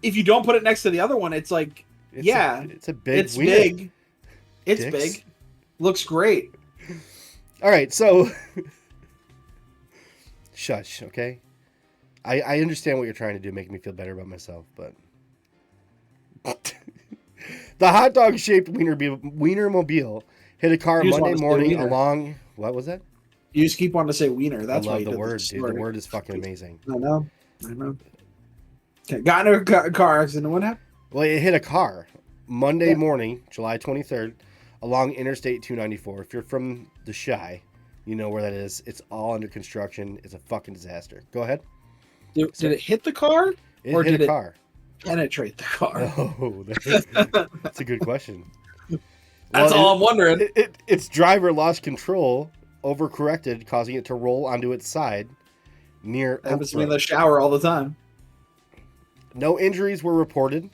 if you don't put it next to the other one, it's like, It's a big it's wiener. big. It's Dicks. big. Looks great. All right, so shush, okay? I understand what you're trying to do, make me feel better about myself, but the hot dog shaped Wienermobile hit a car You just Monday wanna say morning wiener. along. What was that? You just keep wanting to say wiener. That's I why love you the did word, this dude. The story. word is fucking amazing. I know. Okay, got in a car accident. What happened? Well, it hit a car Monday Yeah. morning, July 23rd, along Interstate 294. If you're from the Chi, you know where that is. It's all under construction. It's a fucking disaster. Go ahead. Did it hit the car? It Or hit did a it- car. Penetrate the car. Oh, that's a good question. That's Well, all I'm wondering. Its driver lost control, overcorrected, causing it to roll onto its side near Oak Happens to me in Brook. the shower all the time. No injuries were reported.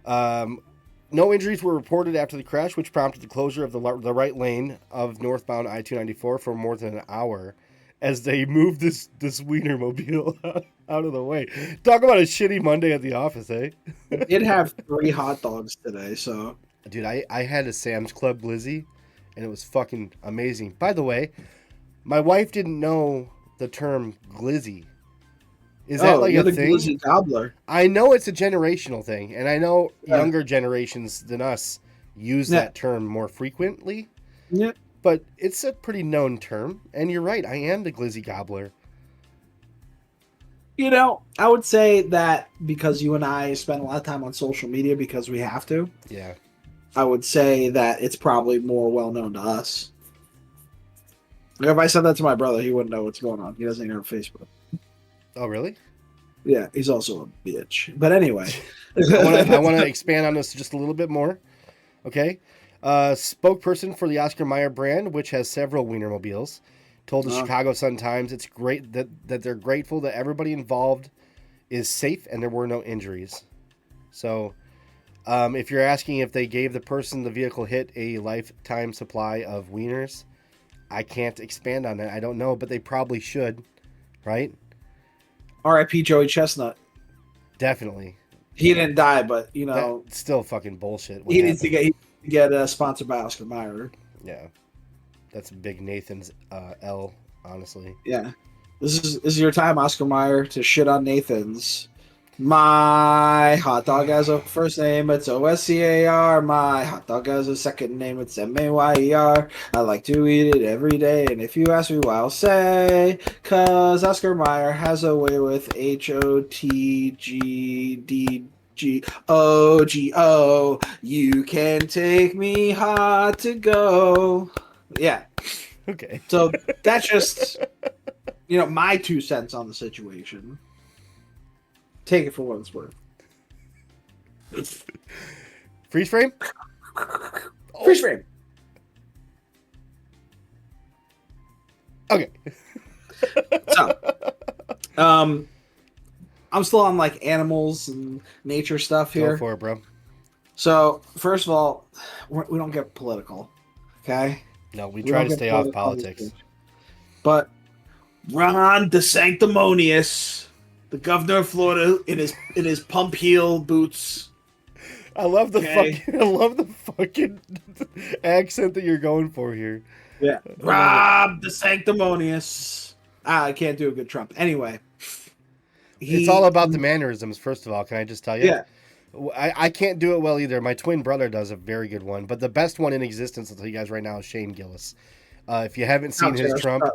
No injuries were reported after the crash, which prompted the closure of the right lane of northbound I-294 for more than an hour as they moved this Wienermobile out of the way. Talk about a shitty Monday at the office, eh? I did have 3 hot dogs today, so Dude, I had a Sam's Club Glizzy, and it was fucking amazing. By the way, my wife didn't know the term glizzy. Is that like you're a the thing? glizzy gobbler. I know it's a generational thing, and I know Yeah. younger generations than us use Yeah. that term more frequently, Yeah. but it's a pretty known term. And you're right, I am the glizzy gobbler. You know, I would say that because you and I spend a lot of time on social media because we have to, Yeah. I would say that it's probably more well known to us. If I said that to my brother, he wouldn't know what's going on. He doesn't even have Facebook. Oh, really? Yeah, he's also a bitch. But anyway. I want to expand on this just a little bit more. Okay. Spokesperson for the Oscar Mayer brand, which has several Wienermobiles, told the Oh. Chicago Sun-Times it's great that they're grateful that everybody involved is safe and there were no injuries. So, if you're asking if they gave the person the vehicle hit a lifetime supply of wieners, I can't expand on that. I don't know, but they probably should, right? R.I.P. Joey Chestnut. Definitely. He didn't die, but you know That's still fucking bullshit. what he needs to happened. get sponsored by Oscar Mayer. Yeah, that's big Nathan's L. Honestly, Yeah, this is your time, Oscar Mayer, to shit on Nathan's. My hot dog has a first name, it's OSCAR. My hot dog has a second name, it's MAYER. I like to eat it every day, and if you ask me why, I'll say, cause Oscar Mayer has a way with HOTGDGOGO. You can take me hot to go. Yeah. okay. So that's just, my 2 cents on the situation. Take it for what it's worth. Freeze frame. Freeze frame. Okay. So, I'm still on like animals and nature stuff Go here. for it, bro. So, first of all, we don't get political, okay? No, we try don't to get stay off political. politics. But Ron DeSanctimonious, the governor of Florida, in his pump heel boots, I love the Okay. fucking accent that you're going for here. Yeah. Rob the Sanctimonious. I can't do a good Trump. Anyway. It's all about the mannerisms, first of all. Can I just tell you? Yeah. I can't do it well either. My twin brother does a very good one, but the best one in existence, I'll tell you guys right now, is Shane Gillis. If you haven't seen his Trump,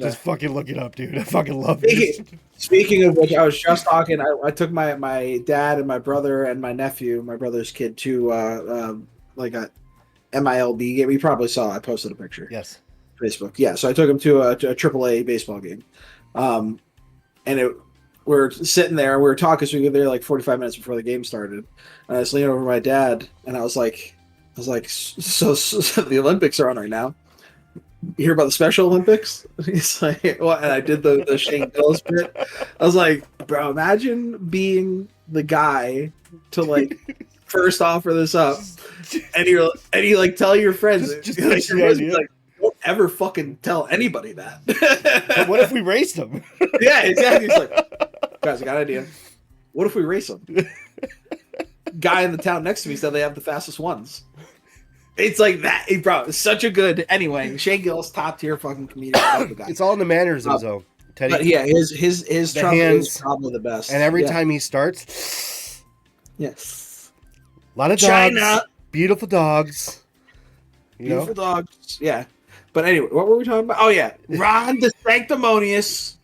just fucking look it up, dude. I fucking love it. Speaking of which, I was just talking. I took my dad and my brother and my nephew, my brother's kid, to like a MILB game. You probably saw. I posted a picture. Yes. Facebook. Yeah. So I took him to a AAA baseball game, and we're sitting there. We were talking. So we got there like 45 minutes before the game started. And I was leaning over my dad, and I was like, so the Olympics are on right now. You hear about the Special Olympics? He's like, what? And I did the Shane Gillis bit. I was like, bro, imagine being the guy to like first offer this up, and you like tell your friends, just like, the idea. like, don't ever fucking tell anybody that. But what if we raced them? Yeah, exactly. He's like, guys, I got an idea. What if we race them? Guy in the town next to me said they have the fastest ones. It's like that, bro. It's such a good. Anyway, Shane Gillis, top tier fucking comedian. It's all in the mannerisms, though, Teddy. But yeah, his Trump hands, is probably the best. And every time he starts, yes, a lot of China, dogs, beautiful dogs, beautiful dogs. Yeah, but anyway, what were we talking about? Oh yeah, Ron the Sanctimonious,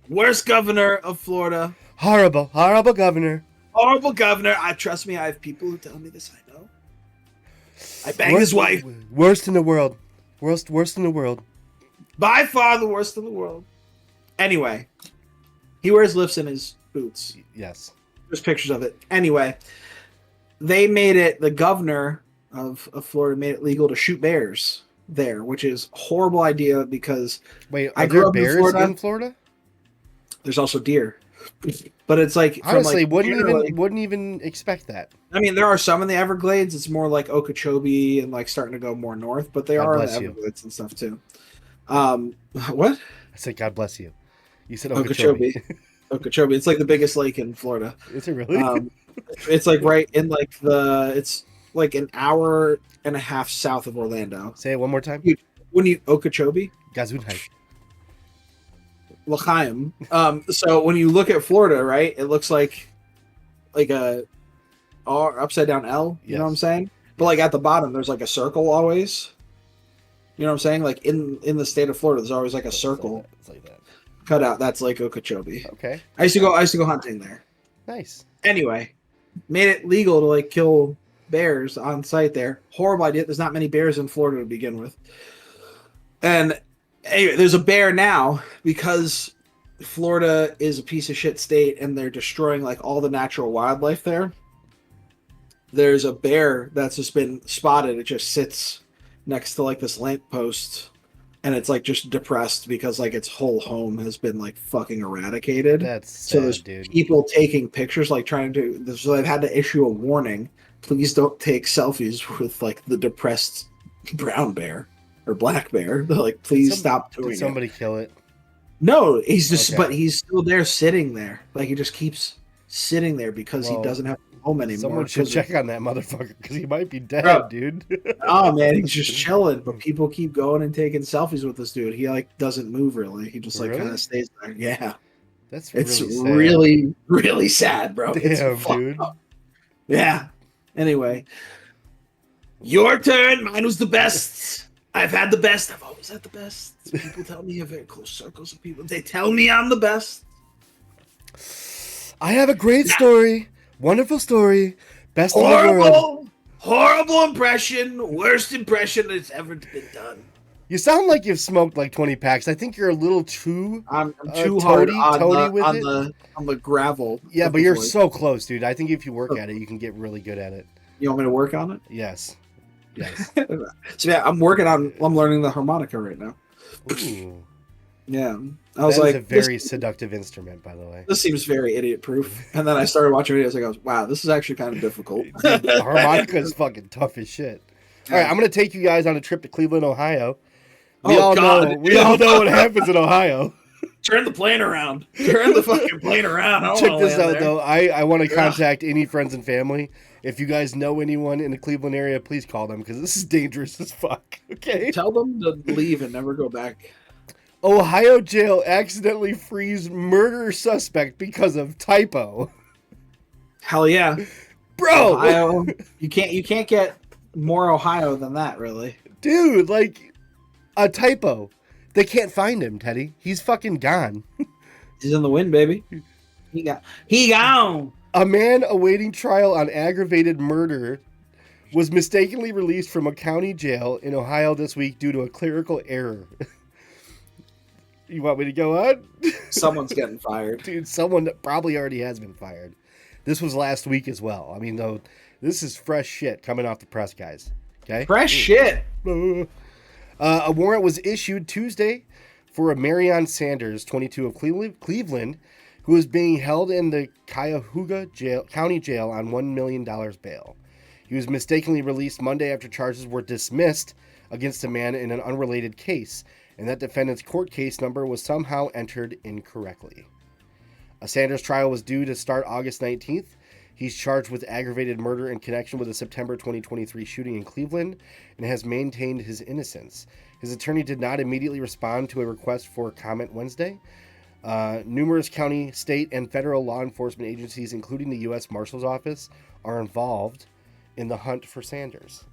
worst governor of Florida. Horrible governor. Horrible governor. Trust me, I have people who tell me this. I know. I banged his wife. Worst in the world. Worst in the world. By far the worst in the world. Anyway, he wears lifts in his boots. Yes. There's pictures of it. Anyway, they made it, the governor of Florida made it legal to shoot bears there, which is a horrible idea because wait, are there bears in Florida? There's also deer. But it's like honestly, wouldn't even expect that. I mean, there are some in the Everglades. It's more like Okeechobee and like starting to go more north, but they are in the Everglades and stuff too. What? I said, God bless you. You said Okeechobee. Okeechobee. It's like the biggest lake in Florida. Is it really? It's like right in like it's like an hour and a half south of Orlando. Say it one more time. Okeechobee? Gesundheit. L'chaim. So when you look at Florida, right, it looks like a upside down L. You know what I'm saying? But like at the bottom, there's like a circle always. You know what I'm saying? Like in the state of Florida, there's always like a circle. It's like that. Cut out. That's like Okeechobee. Okay. I used to go hunting there. Nice. Anyway, made it legal to like kill bears on site there. Horrible idea. There's not many bears in Florida to begin with. And anyway, there's a bear now because Florida is a piece of shit state and they're destroying like all the natural wildlife there. There's a bear that's just been spotted. It just sits next to like this lamppost and it's like just depressed because like its whole home has been like fucking eradicated. That's sad, so there's dude. People taking pictures like trying to, so they've had to issue a warning. Please don't take selfies with like the depressed brown bear or black bear. They're like, please stop doing it. Did somebody kill it? No, he's just, but he's still there sitting there. Like he just keeps sitting there because he doesn't have a home anymore. Someone should check on that motherfucker because he might be dead, dude. Oh man, he's just chilling, but people keep going and taking selfies with this dude. He like doesn't move really. He just like kind of stays there. Yeah, that's really really sad, bro. Damn, dude. Yeah. Anyway, your turn. Mine was the best. I've had the best. I've always had the best. People tell me I have very close circles of people. They tell me I'm the best. I have a great story. Wonderful story. Best in the world. Horrible impression. Worst impression that's ever been done. You sound like you've smoked like 20 packs. I think you're a little too I'm too hard on the gravel. Yeah, but you're so close, dude. I think if you work at it, you can get really good at it. You want me to work on it? Yes. So yeah, I'm learning the harmonica right now. Ooh. Yeah. I was like, a very seductive instrument, by the way. This seems very idiot proof. And then I started watching videos and I go, wow, this is actually kind of difficult. Dude, the harmonica is fucking tough as shit. All right, I'm going to take you guys on a trip to Cleveland, Ohio. We all know what happens in Ohio. Turn the plane around. Turn the fucking plane around. Check this out, though. I want to contact any friends and family. If you guys know anyone in the Cleveland area, please call them because this is dangerous as fuck. Okay. Tell them to leave and never go back. Ohio jail accidentally frees murder suspect because of typo. Hell yeah, Bro, Ohio. You can't get more Ohio than that, really. dude, like a typo. They can't find him, Teddy. He's fucking gone. He's in the wind, baby. He gone. A man awaiting trial on aggravated murder was mistakenly released from a county jail in Ohio this week due to a clerical error. You want me to go on? Someone's getting fired. Dude, someone that probably already has been fired. This was last week as well. I mean, though, this is fresh shit coming off the press, guys. Okay? Fresh shit. A warrant was issued Tuesday for a Marion Sanders, 22 of Cleveland, who is being held in the Cuyahoga County Jail on $1 million bail. He was mistakenly released Monday after charges were dismissed against a man in an unrelated case, and that defendant's court case number was somehow entered incorrectly. A Sanders trial was due to start August 19th. He's charged with aggravated murder in connection with the September 2023 shooting in Cleveland and has maintained his innocence. His attorney did not immediately respond to a request for comment Wednesday. Numerous county, state, and federal law enforcement agencies, including the U.S. Marshal's Office, are involved in the hunt for Sanders.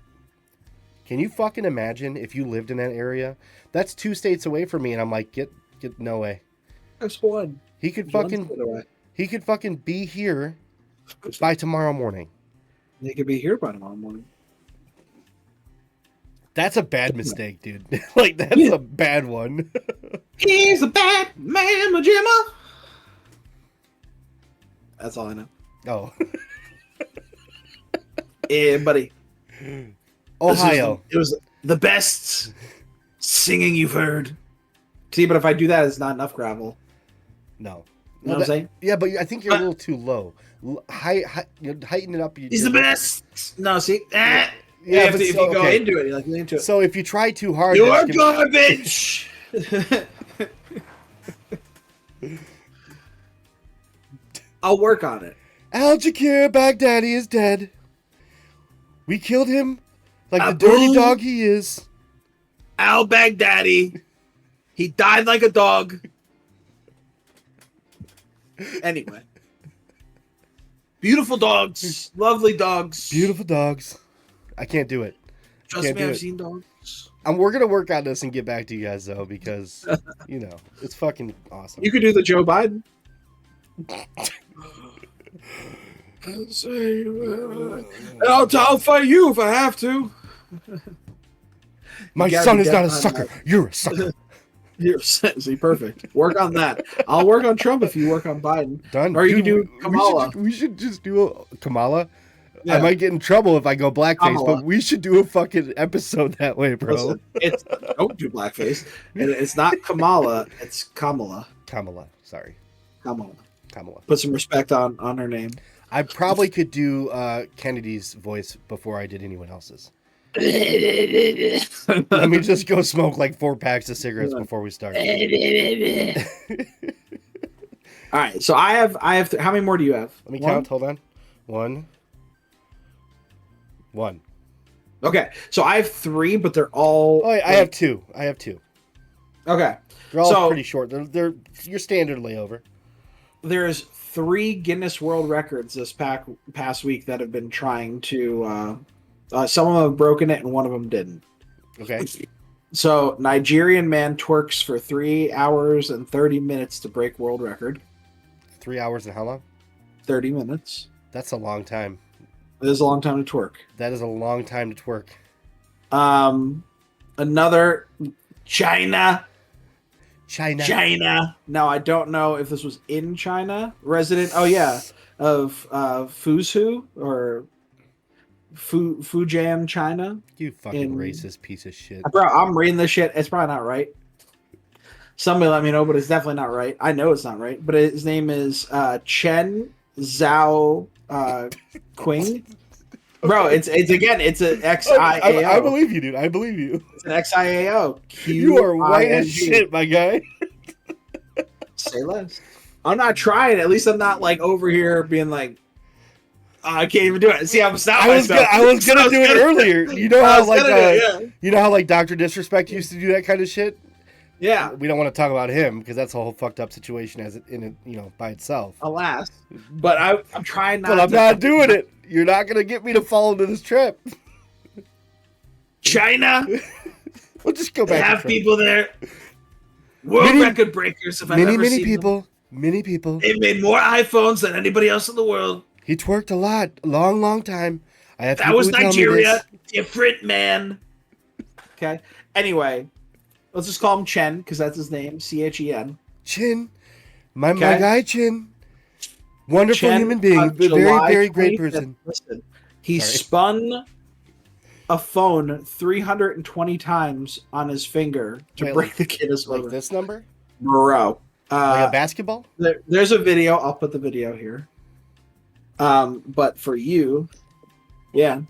Can you fucking imagine if you lived in that area? That's 2 states away from me, and I'm like, get no way. That's one. He could fucking be here by tomorrow morning. They could be here by tomorrow morning. That's a bad mistake, dude. Like, that's a bad one. He's a bad man, Majima. That's all I know. Oh. Yeah, buddy. Ohio. It was the best singing you've heard. See, but if I do that, it's not enough gravel. No. You know what I'm saying? Yeah, but I think you're a little too low. Heighten it up. He's the best. No, see? Yeah, if you go into it, you're like, into it. So if you try too hard... You're garbage! I'll work on it. Al-Jakir Baghdadi is dead. We killed him like the dirty dog he is. Al-Baghdadi. He died like a dog. Anyway. Beautiful dogs. Lovely dogs. Beautiful dogs. I can't do it. Trust me, I've seen dogs. We're going to work on this and get back to you guys, though, because, you know, it's fucking awesome. You could do the Joe Biden. I'll fight you if I have to. My son is not a sucker. You're a sucker. You're see, perfect. Work on that. I'll work on Trump if you work on Biden. Done. Or you can do Kamala. We should just do a Kamala. Yeah. I might get in trouble if I go blackface, Kamala. but we should do a fucking episode that way, bro. Listen, don't do blackface. It's not Kamala. It's Kamala. Kamala. Sorry. Kamala. Kamala. Put some respect on her name. I probably could do Kennedy's voice before I did anyone else's. Let me just go smoke like 4 packs of cigarettes before we start. All right, so I have. How many more do you have? Let me count. Hold on. One. Okay, so I have 3, but they're all. Oh, I have 2. Okay, they're all pretty short. They're your standard layover. There's 3 Guinness World Records this past week that have been trying to. Some of them have broken it, and one of them didn't. Okay. So, Nigerian man twerks for 3 hours and 30 minutes to break world record. 3 hours and how long? 30 minutes. That's a long time. It is a long time to twerk. That is a long time to twerk. Another China. China. Now, I don't know if this was in China. Resident, of Fuzhou or Fujian, China. You fucking racist piece of shit. Bro, I'm reading this shit. It's probably not right. Somebody let me know, but it's definitely not right. I know it's not right, but his name is Chen Zhao Qing. Bro, it's an XIAO. I believe you, dude. I believe you. It's an XIAO. You are white as shit, my guy. Say less. I'm not trying. At least I'm not like over here being like, I can't even do it. See, I'm stopping I was gonna do it earlier. You know how you know how like Dr. Disrespect used to do that kind of shit. Yeah. We don't want to talk about him because that's a whole fucked up situation as it in it, you know, by itself. Alas, but I'm trying not. But I'm not doing it. You're not gonna get me to fall into this trap. China. We'll just go back. They have people there. World record breakers. If I've ever seen them. Many people. They made more iPhones than anybody else in the world. He twerked a lot, long time. I have that was Nigeria. Different man. Okay. Anyway, let's just call him Chen because that's his name. Chen. Chin, my guy Chin. Wonderful Chen, human being, very great person. Listen, he spun a phone 320 times on his finger to break the Guinness World Record. This number, bro. Like a basketball. There's a video. I'll put the video here. But for you, yeah.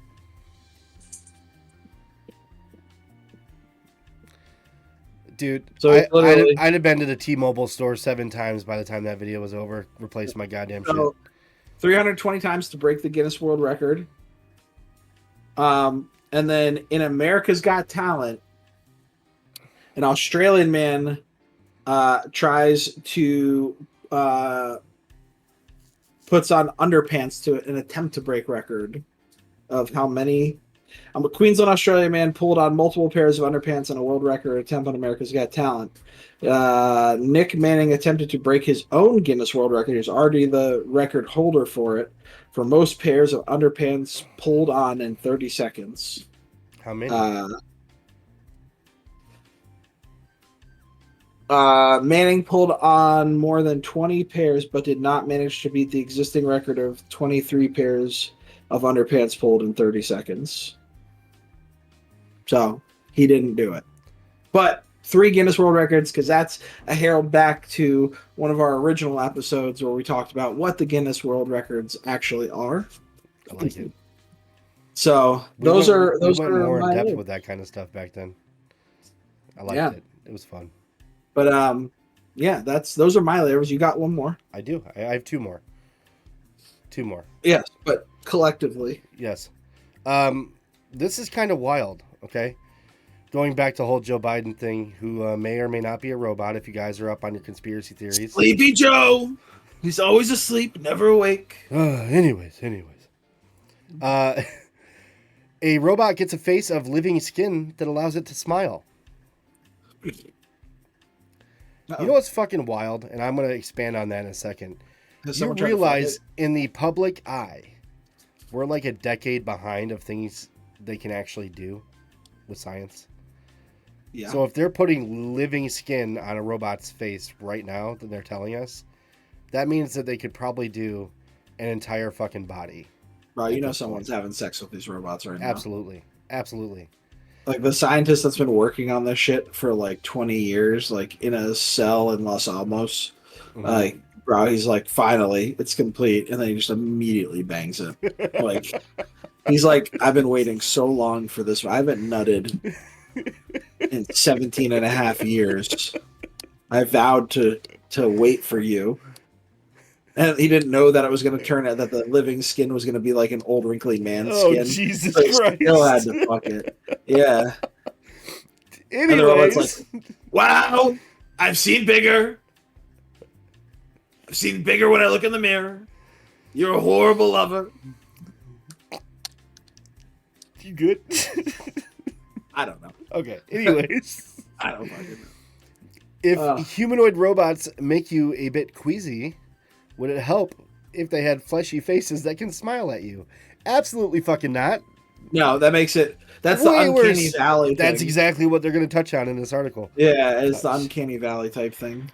Dude, so I'd have been to the T-Mobile store 7 times by the time that video was over. Replaced my goddamn shit. 320 times to break the Guinness World Record. And then in America's Got Talent, an Australian man tries to puts on underpants to an attempt to break record of how many. A Queensland, Australia man pulled on multiple pairs of underpants in a world record attempt on America's Got Talent. Nick Manning attempted to break his own Guinness World Record. He's already the record holder for it, for most pairs of underpants pulled on in 30 seconds. How many? Manning pulled on more than 20 pairs, but did not manage to beat the existing record of 23 pairs of underpants pulled in 30 seconds. So he didn't do it. But 3 Guinness World Records, because that's a herald back to one of our original episodes where we talked about what the Guinness World Records actually are. I like it. So we went more in depth with that kind of stuff back then. I liked it. It was fun. But yeah, those are my layovers. You got one more? I do. I have 2 more. 2 more. Yes, but collectively. Yes. This is kind of wild. Okay, going back to the whole Joe Biden thing, who may or may not be a robot. If you guys are up on your conspiracy theories, Sleepy Joe. He's always asleep, never awake. Anyways. A robot gets a face of living skin that allows it to smile. Uh-oh. You know what's fucking wild? And I'm going to expand on that in a second. You realize in the public eye, we're like a decade behind of things they can actually do with science. Yeah. So if they're putting living skin on a robot's face right now that they're telling us, that means that they could probably do an entire fucking body. Bro, you know someone's having sex with these robots right now. Absolutely. Like the scientist that's been working on this shit for like 20 years, like in a cell in Los Alamos, like, bro, he's like, finally, it's complete. And then he just immediately bangs it. Like, he's like, I've been waiting so long for this. I haven't nutted in 17 and a half years. I vowed to wait for you. And he didn't know that it was going to turn out that the living skin was going to be like an old wrinkly man's skin. Oh, Jesus Christ. Still had to fuck it. Yeah. Anyways. Like, wow, I've seen bigger. I've seen bigger when I look in the mirror. You're a horrible lover. You good? I don't know. Okay. Anyways. I don't fucking know. If humanoid robots make you a bit queasy, would it help if they had fleshy faces that can smile at you? Absolutely fucking not. No, that makes it... That's way the uncanny valley thing. That's exactly what they're going to touch on in this article. Yeah, it's the uncanny valley type thing.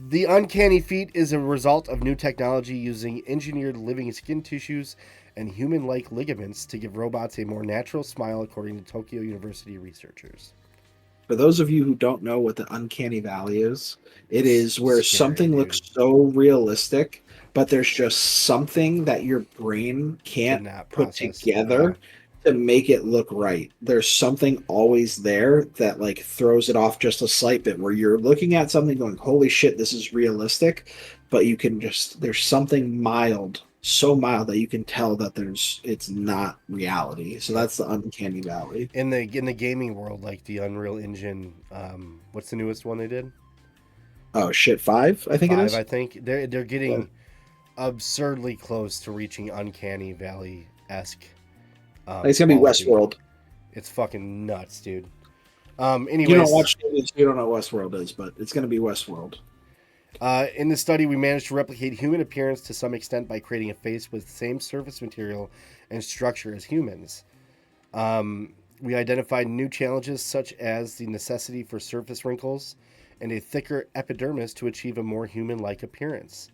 The uncanny feat is a result of new technology using engineered living skin tissues and human-like ligaments to give robots a more natural smile, according to Tokyo University researchers. For those of you who don't know what the uncanny valley is, it is where something looks so realistic, but there's just something that your brain can't put together to make it look right. There's something always there that like throws it off just a slight bit, where you're looking at something going, holy shit, this is realistic, but you can just, there's something mild so mild that you can tell that it's not reality. So that's the uncanny valley. In the gaming world, like the Unreal Engine, what's the newest one they did? Oh shit, 5, I think it 5, is. I think. They're getting Yeah. absurdly close to reaching uncanny valley esque Like, it's gonna be quality. Westworld. It's fucking nuts, dude. You don't Anyways, watch movies, you don't know what Westworld is, but it's gonna be Westworld. in the study, we managed to replicate human appearance to some extent by creating a face with the same surface material and structure as humans. We identified new challenges such as the necessity for surface wrinkles and a thicker epidermis to achieve a more human-like appearance.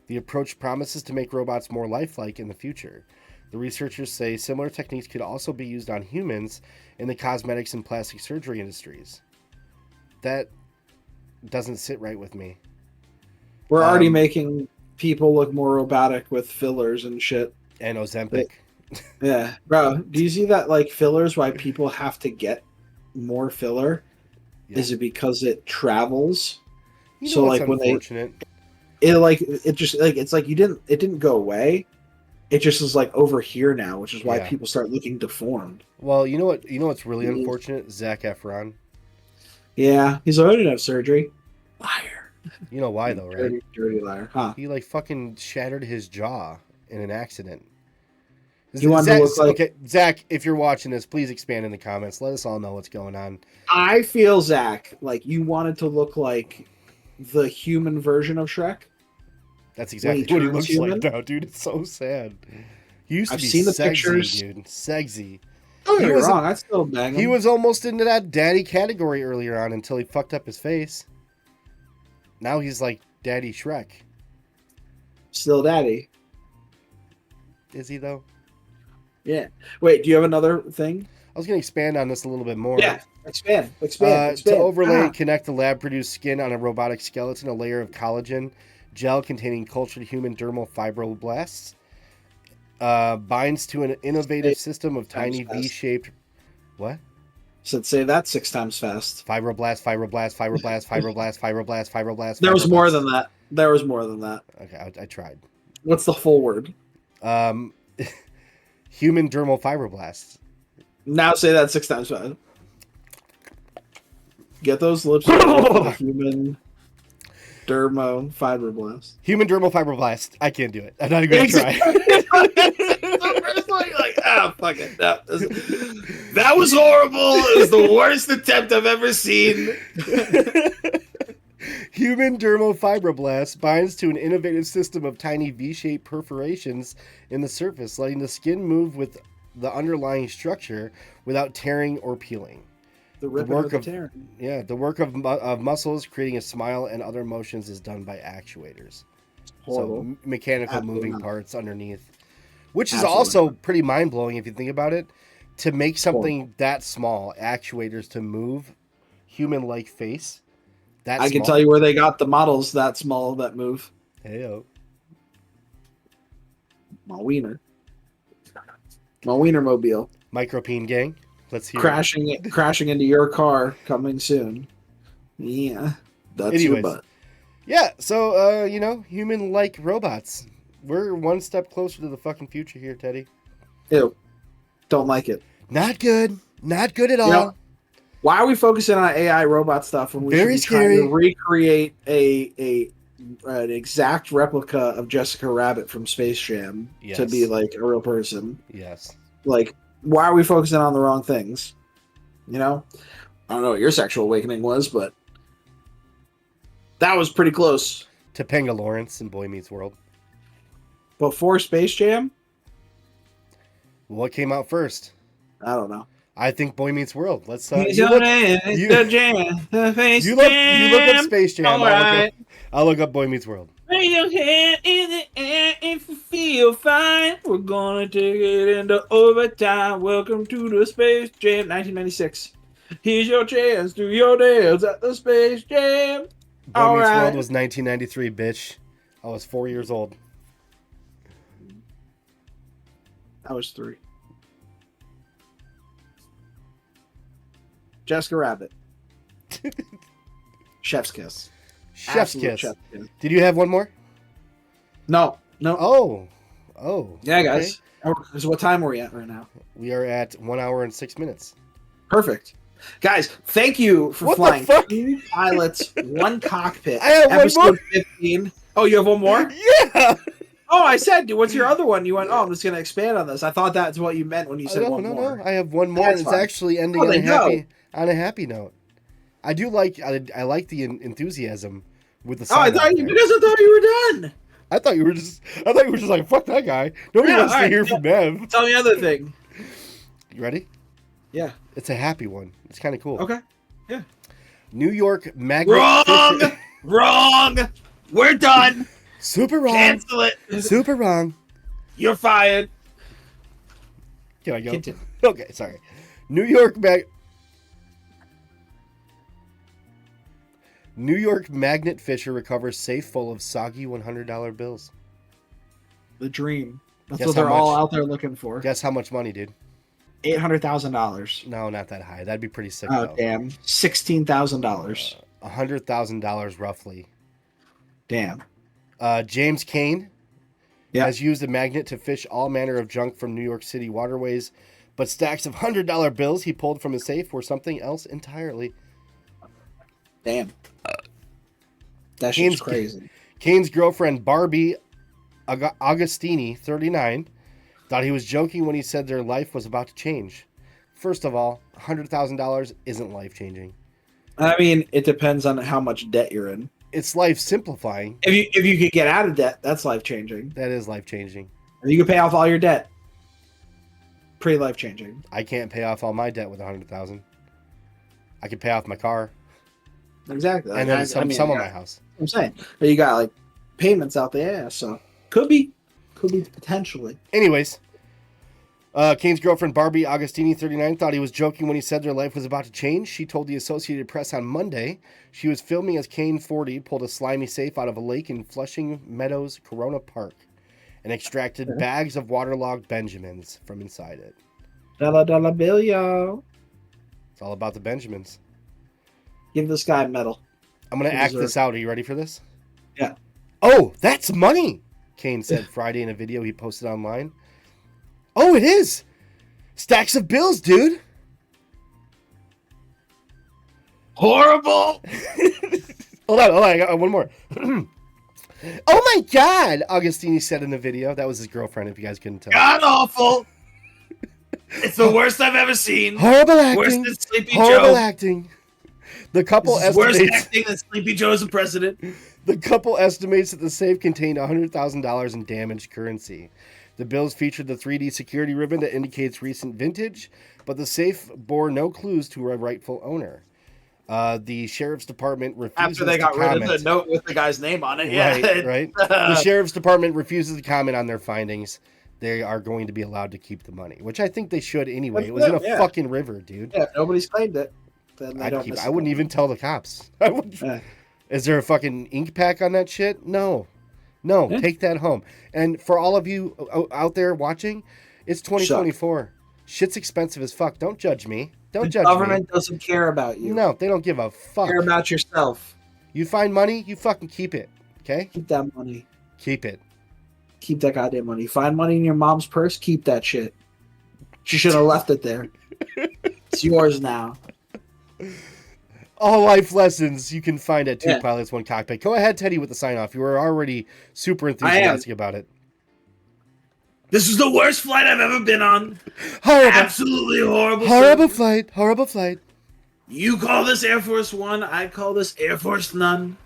The approach promises to make robots more lifelike in the future. The researchers say similar techniques could also be used on humans in the cosmetics and plastic surgery industries. That doesn't sit right with me. We're already making people look more robotic with fillers and shit. And Ozempic. Yeah, bro. Do you see that like fillers? Why people have to get more filler? Yeah. Is it because it travels? You know So what's like when unfortunate? it just like it's like it didn't go away. It just is like over here now, which is why Yeah. people start looking deformed. Well, you know what? You know what's really Mhm. unfortunate? Zac Efron. Yeah, he's already had surgery. Liar. You know why though, right? Dirty, dirty liar. Huh? He like fucking shattered his jaw in an accident. He wanted to look like. Okay, Zach, if you're watching this, please expand in the comments. Let us all know what's going on. I feel Zach like you wanted to look like the human version of Shrek. That's When exactly he what he turns looks human? like now, dude. It's so sad. He used to I've be seen the sexy, pictures. dude. Sexy. Don't get He me was- wrong. I still bang him. He was almost into that daddy category earlier on until he fucked up his face. Now he's like Daddy Shrek. still daddy. Is he though? Yeah. Wait. Do you have another thing? I was going to expand on this a little bit more. Yeah. Expand. Expand. To overlay Ah. and connect the lab-produced skin on a robotic skeleton, a layer of collagen gel containing cultured human dermal fibroblasts binds to an innovative system of tiny fast. V-shaped. What? Said say that 6 times fast. Fibroblast. There was more than that. There was more than that. Okay, I tried. What's the full word? Human dermal fibroblasts. Now say that 6 times fast. Get those lips for the human dermofibroblasts. Human dermal fibroblast. I can't do it. I'm not even going to try. The first one, you're like, fuck it. That was horrible. It was the worst attempt I've ever seen. Human dermal fibroblast binds to an innovative system of tiny V-shaped perforations in the surface, letting the skin move with the underlying structure without tearing or peeling. The work of muscles, creating a smile and other motions is done by actuators. Horrible. So mechanical Absolutely moving not. parts underneath, which is Absolutely also not. pretty mind-blowing if you think about it. To make something that small, actuators to move human-like face. I can tell you where they got the models that small that move. Heyo. My wiener. My wiener mobile. Micropeen gang. Let's hear Crashing into your car coming soon. Yeah. That's your Anyways. butt. Yeah, so human-like robots. We're one step closer to the fucking future here, Teddy. Ew. Don't like it. Not good. Not good at all. You know, why are we focusing on AI robot stuff when we Very should be trying scary. to recreate an exact replica of Jessica Rabbit from Space Jam to be Yes. like a real person? Yes. Like, why are we focusing on the wrong things? You know? I don't know what your sexual awakening was, but that was pretty close. Topanga Lawrence in Boy Meets World. Before Space Jam? What came out first? I don't know. I think Boy Meets World. Let's You you look up Space Jam. I'll look up Boy Meets World. Raise your hand in the air if you feel fine. We're gonna take it into overtime. Welcome to the Space Jam 1996. Here's your chance. Do your dance at the Space Jam. Boy Meets Alright. World was 1993, bitch. I was 4 years old. I was 3. Jessica Rabbit. Chef's kiss. Chef's Absolute kiss. chef's kiss. Did you have one more? No. Oh, Oh. Yeah, okay. guys. So what time are we at right now? We are at 1 hour and 6 minutes. Perfect. Guys, thank you for What the flying fuck? 2 pilots, 1 cockpit. I have one episode more. 15. Oh, you have one more? Yeah. Oh, I said, what's your other one? You went, I'm just going to expand on this. I thought that's what you meant when you said one more. No. I have one more, That's and it's fine. actually ending on a happy note. I do like I like the enthusiasm with the. I thought you were done. I thought you were just like, fuck that guy. Nobody wants to hear from Nev. Tell me the other thing. You ready? Yeah. It's a happy one. It's kind of cool. Okay. Yeah. New York magnet. Wrong. We're done. Super wrong. Cancel it. Super wrong. You're fired. Can I go? Continue. Okay, sorry. New York magnet fisher recovers safe full of soggy $100 bills. The dream. That's Guess what they're how all much? out there looking for. Guess how much money, dude? $800,000. No, not that high. That'd be pretty sick. Oh, though. damn. $16,000. $100,000 roughly. Damn. James Kane Yeah. has used a magnet to fish all manner of junk from New York City waterways, but stacks of $100 bills he pulled from his safe were something else entirely. Damn. That shit's crazy. Kane's girlfriend, Barbie Agostini, 39, thought he was joking when he said their life was about to change. First of all, $100,000 isn't life-changing. I mean, it depends on how much debt you're in. It's life-simplifying. If you could get out of debt, that's life-changing. That is life-changing. If you could pay off all your debt, pretty life-changing. I can't pay off all my debt with $100,000. I can pay off my car. Exactly. And then some of my house. I'm saying. But you got, like, payments out there, so could be potentially. Anyways, Kane's girlfriend, Barbie Agostini, 39, thought he was joking when he said their life was about to change. She told the Associated Press on Monday she was filming as Kane, 40, pulled a slimy safe out of a lake in Flushing Meadows, Corona Park, and extracted bags of waterlogged Benjamins from inside it. Dollar bill, y'all. It's all about the Benjamins. Give this guy a medal. I'm going to act this out. Are you ready for this? Yeah. Oh, that's money, Kane said Friday in a video he posted online. Oh, it is. Stacks of bills, dude. Horrible. Hold on. I got one more. Oh my God, Agostini said in the video. That was his girlfriend, if you guys couldn't tell. God awful. It's the worst I've ever seen. Horrible acting. Worse than Sleepy Horrible Joe. acting. The couple This is worse estimates. acting than Sleepy Joe's the president. The couple estimates that the safe contained $100,000 in damaged currency. The bills featured the 3D security ribbon that indicates recent vintage, but the safe bore no clues to a rightful owner. The sheriff's department refuses After they got to rid comment. of the note with the guy's name on it. Yeah. Right. The sheriff's department refuses to comment on their findings. They are going to be allowed to keep the money, which I think they should anyway. It was in a fucking river, dude. Yeah, if nobody's claimed it. Then they I wouldn't even tell the cops. I would. Is there a fucking ink pack on that shit? No. Take that home. And for all of you out there watching, it's 2024. Shit's expensive as fuck. Don't judge me. Don't judge me. The government doesn't care about you. No, they don't give a fuck. Care about yourself. You find money, you fucking keep it. Okay? Keep that money. Keep it. Keep that goddamn money. Find money in your mom's purse, keep that shit. She should have left it there. It's yours now. All life lessons you can find at Two Pilots, One Cockpit. Go ahead, Teddy, with the sign off. You were already super enthusiastic about it. This is the worst flight I've ever been on. Horrible. Absolutely horrible. Horrible flight. Horrible flight. You call this Air Force One. I call this Air Force None.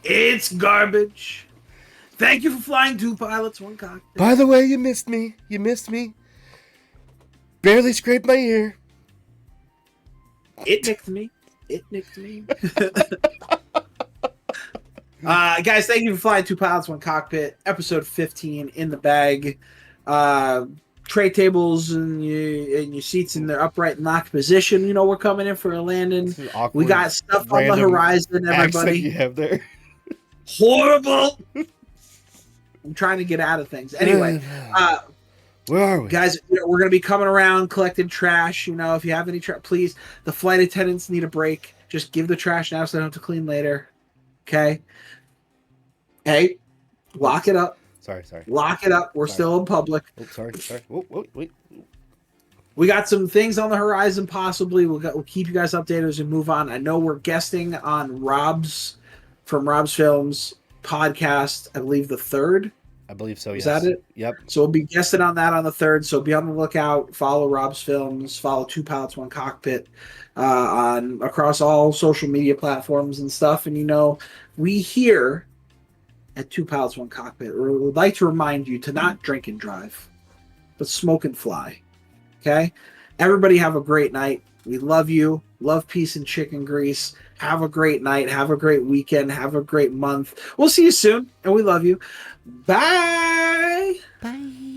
It's garbage. Thank you for flying Two Pilots, One Cockpit. By the way, you missed me. Barely scraped my ear. It nicked me. Guys, thank you for flying Two Pilots, One Cockpit. Episode 15 in the bag. Tray tables and your seats in their upright and locked position. You know we're coming in for a landing. We got stuff on the horizon, everybody. You have there. Horrible. I'm trying to get out of things. Anyway, where are we? Guys, we're going to be coming around collecting trash. If you have any trash, please, the flight attendants need a break. Just give the trash now so they don't have to clean later. Okay? Hey, lock it up. Sorry. Lock it up. We're Sorry. still in public. Oh, sorry. Oh, wait. We got some things on the horizon, possibly. We'll keep you guys updated as we move on. I know we're guesting on Rob's Films podcast, I believe the 3rd. I believe so, yes. Is that it? Yep. So we'll be guesting on that on the 3rd. So be on the lookout. Follow Rob's Films. Follow Two Pilots, One Cockpit on across all social media platforms and stuff. And, we here at Two Pilots, One Cockpit would like to remind you to not drink and drive, but smoke and fly. Okay? Everybody have a great night. We love you. Love, peace, and chicken grease. Have a great night. Have a great weekend. Have a great month. We'll see you soon, and we love you. Bye. Bye.